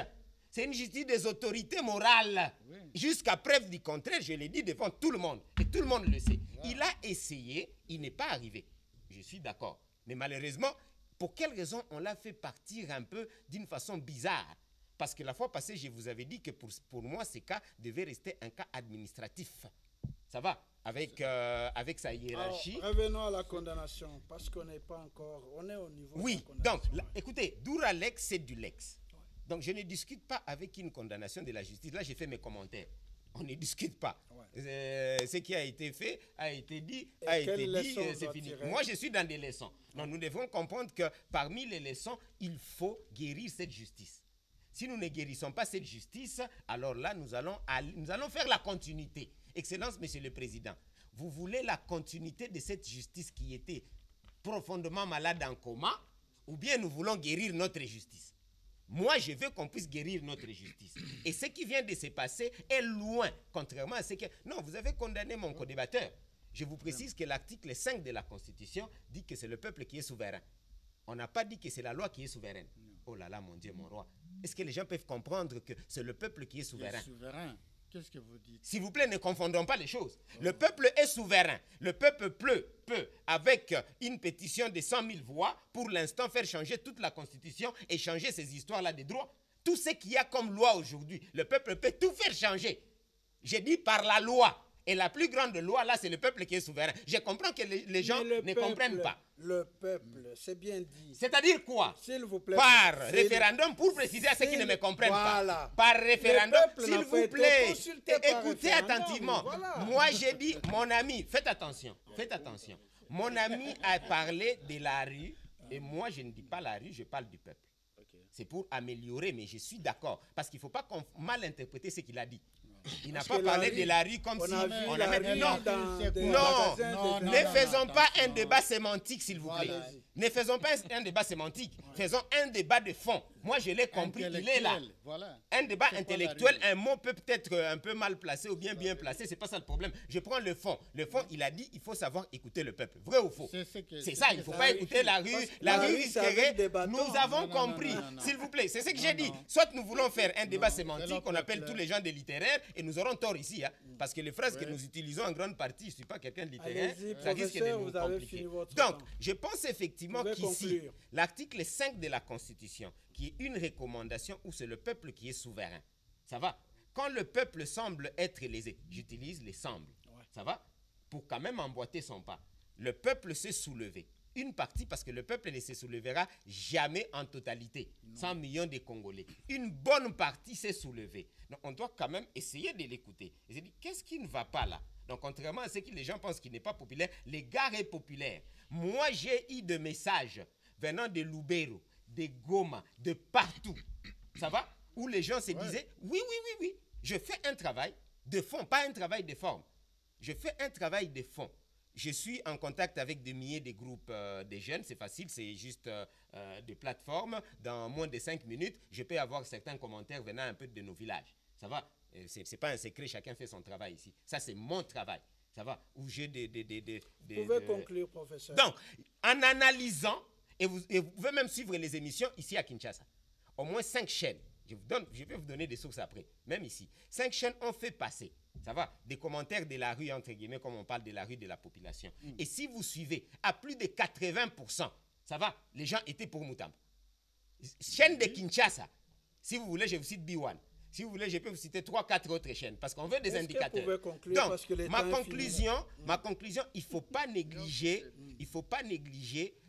C'est une justice des autorités morales. Oui. Jusqu'à preuve du contraire, je l'ai dit devant tout le monde. Et tout le monde le sait. Wow. Il a essayé, il n'est pas arrivé. Je suis d'accord. Mais malheureusement, pour quelle raison on l'a fait partir un peu d'une façon bizarre? Parce que la fois passée, je vous avais dit que pour moi, ces cas devaient rester un cas administratif. Ça va? Avec sa hiérarchie. Alors, revenons à la condamnation, parce qu'on n'est pas encore... On est au niveau oui, de la condamnation. Donc, écoutez, Doura Lex, c'est du Lex. Ouais. Donc, je ne discute pas avec une condamnation de la justice. Là, j'ai fait mes commentaires. On ne discute pas. Ouais. Ce qui a été fait, a été dit, c'est fini. Moi, je suis dans des leçons. Donc, nous devons comprendre que parmi les leçons, il faut guérir cette justice. Si nous ne guérissons pas cette justice, alors là, nous allons faire la continuité. Excellence, Monsieur le Président, vous voulez la continuité de cette justice qui était profondément malade en coma, ou bien nous voulons guérir notre justice? Moi, je veux qu'on puisse guérir notre justice. Et ce qui vient de se passer est loin, contrairement à ce que... Non, vous avez condamné mon co-débatteur. Je vous précise que l'article 5 de la Constitution dit que c'est le peuple qui est souverain. On n'a pas dit que c'est la loi qui est souveraine. Oh là là, mon Dieu, mon roi. Est-ce que les gens peuvent comprendre que c'est le peuple qui est souverain? Qu'est-ce que vous dites? S'il vous plaît, ne confondons pas les choses. Le peuple est souverain. Le peuple peut, avec une pétition de 100 000 voix, pour l'instant, faire changer toute la Constitution et changer ces histoires-là des droits. Tout ce qu'il y a comme loi aujourd'hui, le peuple peut tout faire changer. J'ai dit par la loi. Et la plus grande loi, là, c'est le peuple qui est souverain. Je comprends que les gens ne comprennent pas. Le peuple, c'est bien dit. C'est-à-dire quoi? S'il vous plaît. Par référendum, pour préciser à ceux qui ne me comprennent pas. Par référendum, s'il vous plaît. Écoutez attentivement. Voilà. Moi, j'ai dit, mon ami, faites attention. Faites attention. Mon ami a parlé de la rue. Et moi, je ne dis pas la rue, je parle du peuple. C'est pour améliorer, mais je suis d'accord. Parce qu'il ne faut pas mal interpréter ce qu'il a dit. Il n'a pas parlé de la rue comme si on a mis... Non, ne faisons pas un débat sémantique, s'il vous plaît. Ne faisons pas un débat sémantique. Faisons un débat de fond. Moi, je l'ai compris, il est là. Un débat intellectuel, un mot peut être un peu mal placé ou bien placé, c'est pas ça le problème. Je prends le fond. Le fond, il a dit, il faut savoir écouter le peuple. Vrai ou faux? C'est ça, il ne faut pas écouter la rue. La rue risquerait... Nous avons compris. S'il vous plaît, c'est ce que j'ai dit. Soit nous voulons faire un débat sémantique, on appelle tous les gens des littéraires, et nous aurons tort ici. Parce que les phrases que nous utilisons en grande partie, je ne suis pas quelqu'un de littéraire, ça risque de nous compliquer. Donc, je pense effectivement qu'ici, l'article 5 de la Constitution, qui est une recommandation où c'est le peuple qui est souverain. Ça va? Quand le peuple semble être lésé, j'utilise les semble. Ça va? Pour quand même emboîter son pas. Le peuple s'est soulevé. Une partie, parce que le peuple ne se soulèvera jamais en totalité. 100 millions de Congolais. Une bonne partie s'est soulevée. Donc, on doit quand même essayer de l'écouter. Et se dire, qu'est-ce qui ne va pas là? Donc, contrairement à ce que les gens pensent qu'il n'est pas populaire, l'égard est populaire. Moi, j'ai eu des messages venant de Lubero, de Goma, de partout. Ça va? Où les gens se disaient, oui, je fais un travail de fond, pas un travail de forme. Je fais un travail de fond. Je suis en contact avec des milliers de groupes de jeunes, c'est facile, c'est juste des plateformes. Dans moins de 5 minutes, je peux avoir certains commentaires venant un peu de nos villages. Ça va? C'est pas un secret, chacun fait son travail ici. Ça, c'est mon travail. Ça va? Où j'ai Vous pouvez conclure, professeur. Donc, en analysant, et vous pouvez même suivre les émissions ici à Kinshasa. Au moins 5 chaînes. Je vais vous donner des sources après. Même ici. 5 chaînes ont fait passer, ça va, des commentaires de la rue, entre guillemets, comme on parle de la rue de la population. Et si vous suivez, à plus de 80%, ça va, les gens étaient pour Moutamba. Chaîne de Kinshasa, si vous voulez, je vous cite B1. Si vous voulez, je peux vous citer 3-4 autres chaînes, parce qu'on veut des indicateurs. Donc, ma conclusion, il ne faut pas négliger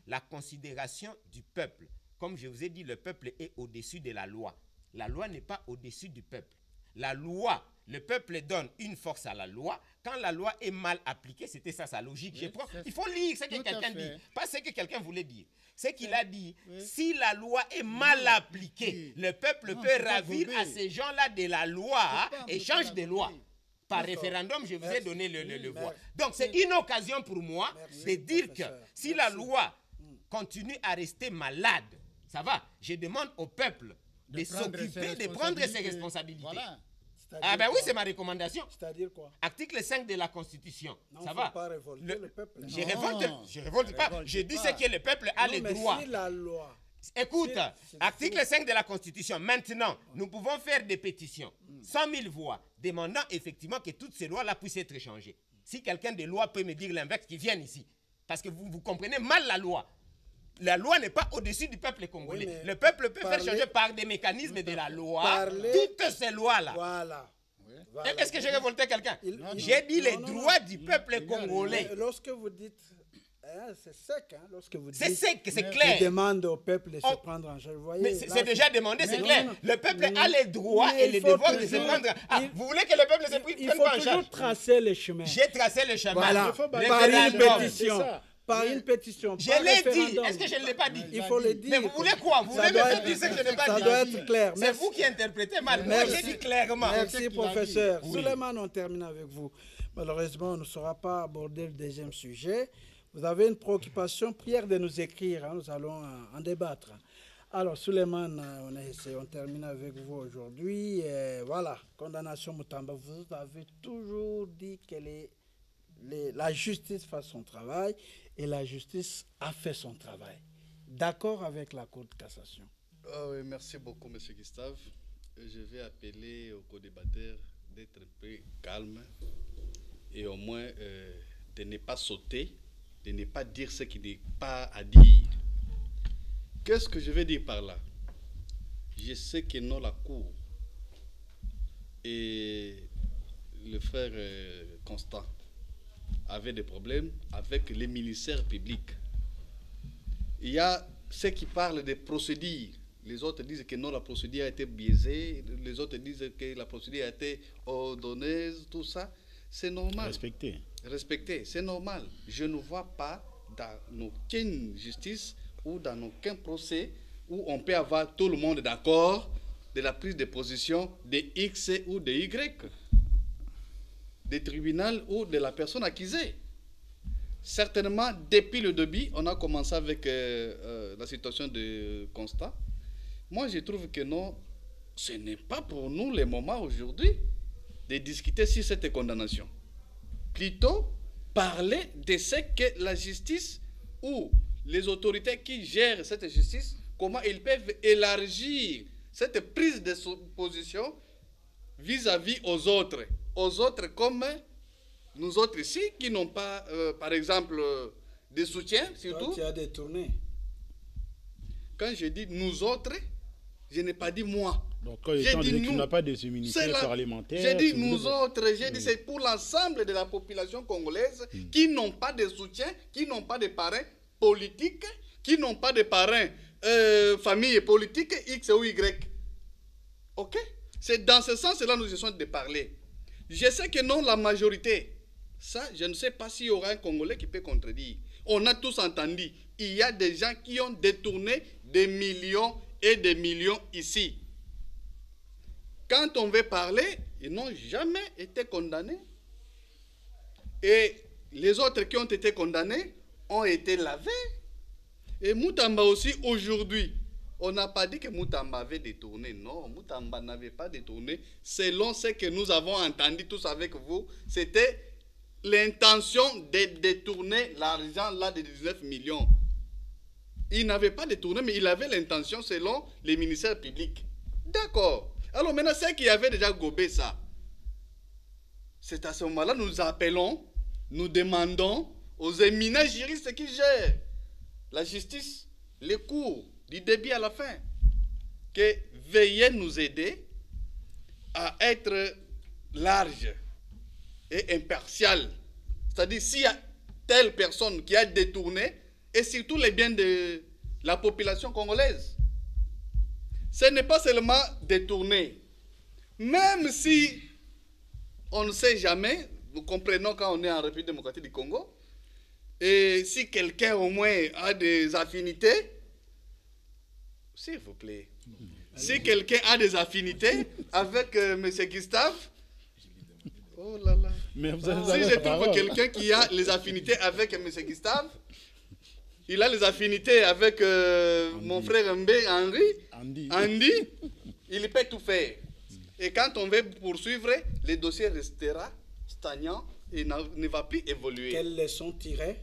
la considération du peuple. Comme je vous ai dit, le peuple est au-dessus de la loi. La loi n'est pas au-dessus du peuple. La loi, le peuple donne une force à la loi. Quand la loi est mal appliquée, c'était ça sa logique. Oui, il faut lire ce que quelqu'un dit, pas ce que quelqu'un voulait dire. Ce qu'il a dit, si la loi est mal appliquée, le peuple peut ravir à ces gens-là de la loi et change de loi. Par référendum, je vous ai donné le voix. Donc, c'est une occasion pour moi de dire que si la loi continue à rester malade, ça va, je demande au peuple de s'occuper, de prendre ses responsabilités. Voilà. Ah ben oui, c'est ma recommandation. C'est-à-dire quoi? Article 5 de la Constitution. Non, ça va. Pas révolter le peuple. Je révolte pas. Je dis ce que le peuple a les droits. Si la loi. Écoute, article 5 de la Constitution. Maintenant, nous pouvons faire des pétitions. 100 000 voix demandant effectivement que toutes ces lois-là puissent être changées. Si quelqu'un de loi peut me dire l'inverse, qu'il vienne ici. Parce que vous comprenez mal la loi. La loi n'est pas au-dessus du peuple congolais. Oui, le peuple peut faire changer par des mécanismes de la loi toutes ces lois-là. Voilà. Est-ce que j'ai révolté quelqu'un? J'ai dit les droits du peuple congolais. Lorsque vous dites, c'est sec, hein, lorsque vous dites... C'est sec, c'est clair. On demande au peuple de se prendre en charge. C'est déjà demandé, c'est clair. Le peuple a les droits et les devoirs de se prendre en charge. Vous voulez que le peuple se prenne en charge? Il faut toujours tracer le chemin. J'ai tracé le chemin. Voilà, par une pétition. Par une pétition. Je l'ai dit. Est-ce que je ne l'ai pas dit? Il faut le dire. Mais vous voulez quoi? Vous voulez me faire dire ce que je n'ai pas dit? Ça doit être clair. C'est vous qui interprétez mal. Moi, j'ai dit clairement. Merci, professeur. Souleymane, on termine avec vous. Malheureusement, on ne saura pas aborder le deuxième sujet. Vous avez une préoccupation, prière de nous écrire. Hein, nous allons en débattre. Alors, Souleymane, on termine avec vous aujourd'hui. Voilà, condamnation Moutamba. Vous avez toujours dit qu'elle est... la justice fasse son travail et la justice a fait son travail. D'accord avec la Cour de cassation? Oui, merci beaucoup, M. Gustave. Je vais appeler aux co-débatteurs d'être un peu calmes et au moins de ne pas sauter, de ne pas dire ce qui n'est pas à dire. Qu'est-ce que je vais dire par là? Je sais que non, la Cour et le frère Constant avait des problèmes avec les ministères publics. Il y a ceux qui parlent des procédures. Les autres disent que non, la procédure a été biaisée. Les autres disent que la procédure a été ordonneuse, tout ça. C'est normal. Respecté, c'est normal. Je ne vois pas dans aucune justice ou dans aucun procès où on peut avoir tout le monde d'accord de la prise de position de X ou de Y. Des tribunaux ou de la personne accusée. Certainement, depuis le début, on a commencé avec la situation de Constant. Moi, je trouve que non, ce n'est pas pour nous le moment aujourd'hui de discuter sur cette condamnation. Plutôt, parler de ce que la justice ou les autorités qui gèrent cette justice, comment ils peuvent élargir cette prise de position vis-à-vis aux autres. Aux autres comme nous autres ici, qui n'ont pas, par exemple, de soutien, surtout. Tu as détourné. Quand je dis nous autres, je n'ai pas dit moi. Donc, étant donné que tu n'as pas de ce ministère parlementaire... J'ai dit nous autres, j'ai dit c'est pour l'ensemble de la population congolaise qui n'ont pas de soutien, qui n'ont pas de parrains politiques, qui n'ont pas de parrains famille politique, X ou Y. Ok? C'est dans ce sens-là que nous essayons de parler. Je sais que non, la majorité, ça, je ne sais pas s'il y aura un Congolais qui peut contredire. On a tous entendu, il y a des gens qui ont détourné des millions et des millions ici. Quand on veut parler, ils n'ont jamais été condamnés. Et les autres qui ont été condamnés ont été lavés. Et Moutamba aussi, aujourd'hui, on n'a pas dit que Moutamba avait détourné. Non, Moutamba n'avait pas détourné. Selon ce que nous avons entendu tous avec vous, c'était l'intention de détourner l'argent là de 19 millions. Il n'avait pas détourné, mais il avait l'intention selon les ministères publics. D'accord. Alors maintenant, ceux qui avaient déjà gobé ça, c'est à ce moment-là nous appelons, nous demandons aux éminents juristes qui gèrent la justice, les cours, du début à la fin, que veuillez nous aider à être large et impartial. C'est-à-dire, s'il y a telle personne qui a détourné, et surtout les biens de la population congolaise, ce n'est pas seulement détourner. Même si on ne sait jamais, nous comprenons quand on est en République démocratique du Congo, et si quelqu'un au moins a des affinités, s'il vous plaît, si quelqu'un a des affinités avec M. Gustave, oh là là. Mais vous Si je trouve quelqu'un qui a les affinités avec M. Gustave, il a les affinités avec mon frère Mbé, Andy, il peut tout faire. Et quand on veut poursuivre, le dossier restera stagnant et ne va plus évoluer. Quelles leçons tirer?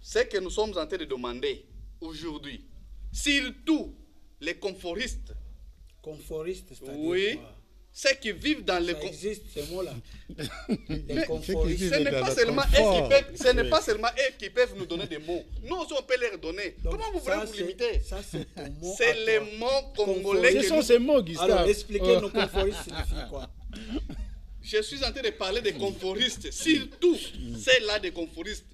Ce que nous sommes en train de demander aujourd'hui, surtout les conformistes, C'est-à-dire oui, quoi? ceux qui vivent dans les Ça existe ce mot-là. Les Mais conformistes. ce n'est pas seulement eux qui peuvent, ce n'est pas seulement eux qui peuvent nous donner des mots. Nous aussi on peut les donner. Donc, Comment vous voulez ça, vous limiter? Ça, c'est ton mot. C'est à les toi. mots congolais Ce que sont nous... ces mots, Gustave. Alors, expliquez-nous conformistes signifie quoi? Je suis en train de parler des conformistes, surtout celles-là des conformistes.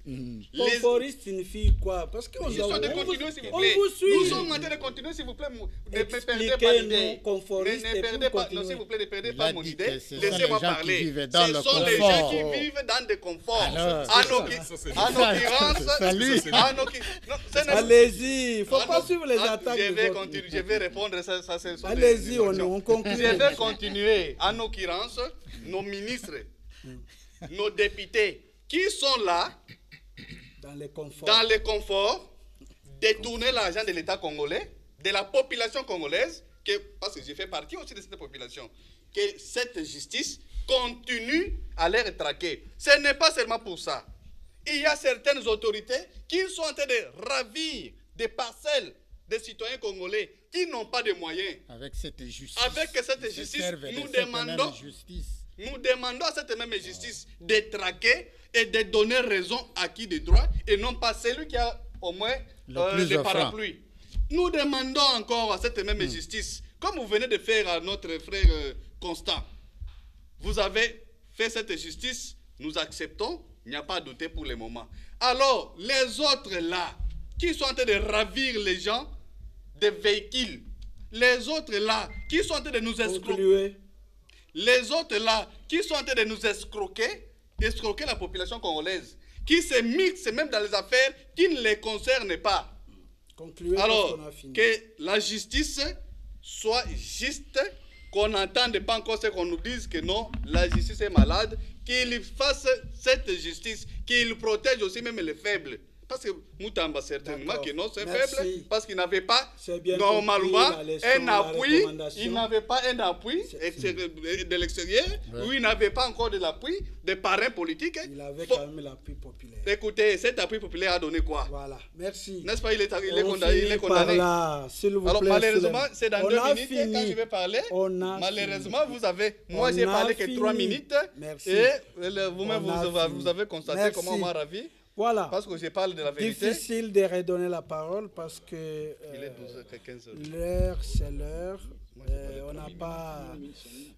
Conformiste signifie quoi? Parce qu'on Je suis en train de continuer, s'il vous on plaît. vous suit. Nous sommes en train de continuer, s'il vous plaît. Ne me perdez pas Expliquez-nous, l'idée. conformiste, Ne et perdez puis pas, non, continuez. s'il vous plaît, ne perdez Il pas a mon dit idée. que ce sont Laissez-moi les gens qui parler. vivent dans Ce le sont les confort. gens qui vivent dans des conforts. Alors, En l'occurrence, Salut. Allez-y, il ne faut pas suivre les attaques. Je des vais autres. continuer, je vais répondre. Ça, ce sont Allez-y, des on actions. conclut. Je vais continuer. En l'occurrence, nos ministres, nos députés qui sont là Dans les conforts. dans le confort, détourner l'argent de l'État congolais, de la population congolaise, parce que j'ai fait partie aussi de cette population, que cette justice continue à les traquer. Ce n'est pas seulement pour ça. Il y a certaines autorités qui sont en train de ravir des parcelles des citoyens congolais qui n'ont pas de moyens. Avec cette justice. Avec cette ils se justice, servent de nous cette demandons- même justice. Nous demandons à cette même justice de traquer et de donner raison à qui de droit et non pas celui qui a au moins Le plus le offrant. parapluie. Nous demandons encore à cette même justice, comme vous venez de faire à notre frère Constant, vous avez fait cette justice, nous acceptons, il n'y a pas à douter pour le moment. Alors, les autres là, qui sont en train de ravir les gens des véhicules, les autres là, qui sont en train de nous escroquer, Concluez. les autres là, qui sont en train de nous escroquer la population congolaise, qui se mixent même dans les affaires qui ne les concernent pas. Concluez parce Alors, qu'on a fini. que la justice soit juste, qu'on n'entende pas encore ce qu'on nous dise que non, la justice est malade, qu'il fasse cette justice, qu'il protège aussi même les faibles. Parce que Moutamba, certainement D'accord. que non, c'est Merci. faible, parce qu'il n'avait pas C'est bien normalement compris, la leçon, un la appui, recommandation. il n'avait pas un appui de l'extérieur, où il n'avait pas encore de l'appui des parrains politiques. Il avait Faut- quand même l'appui populaire. Écoutez, cet appui populaire a donné quoi? Voilà, merci. N'est-ce pas, il est On condamné. Il finit est par condamné. là, s'il vous Alors plaît, malheureusement, Souleymane. c'est dans On 2 a minutes fini. quand je vais parler. On a Malheureusement, fini. vous avez... Moi, On j'ai a parlé que 3 fini. minutes. Merci. Et vous-même, On a vous avez fini. constaté Merci. comment on m'a ravi. Voilà. Parce que je parle de la vérité. Difficile de redonner la parole parce que Il est 12h15. l'heure, c'est l'heure. On n'a pas...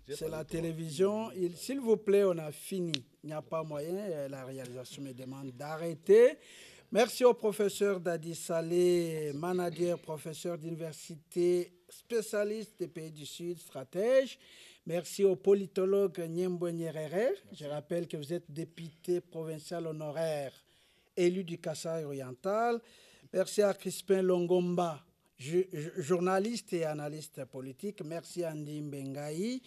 C'est la télévision. S'il vous plaît, on a fini. Il n'y a pas moyen. La réalisation me demande d'arrêter. Merci au professeur Dadi Saleh, manager, professeur d'université, spécialiste des pays du Sud, stratège. Merci au politologue Nyembo Nyerere. Je rappelle que vous êtes député provincial honoraire, élu du Kasaï oriental. Merci à Crispin Longomba, journaliste et analyste politique. Merci à Andy Mbengaï,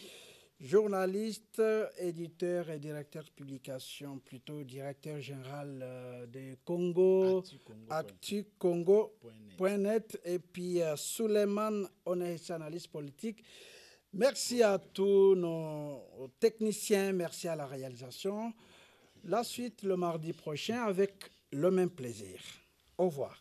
journaliste, éditeur et directeur de publication, plutôt directeur général de Congo, ActuCongo.net. Et puis Souleymane Oneïs, analyste politique. Merci à tous nos techniciens, merci à la réalisation. La suite le mardi prochain avec le même plaisir. Au revoir.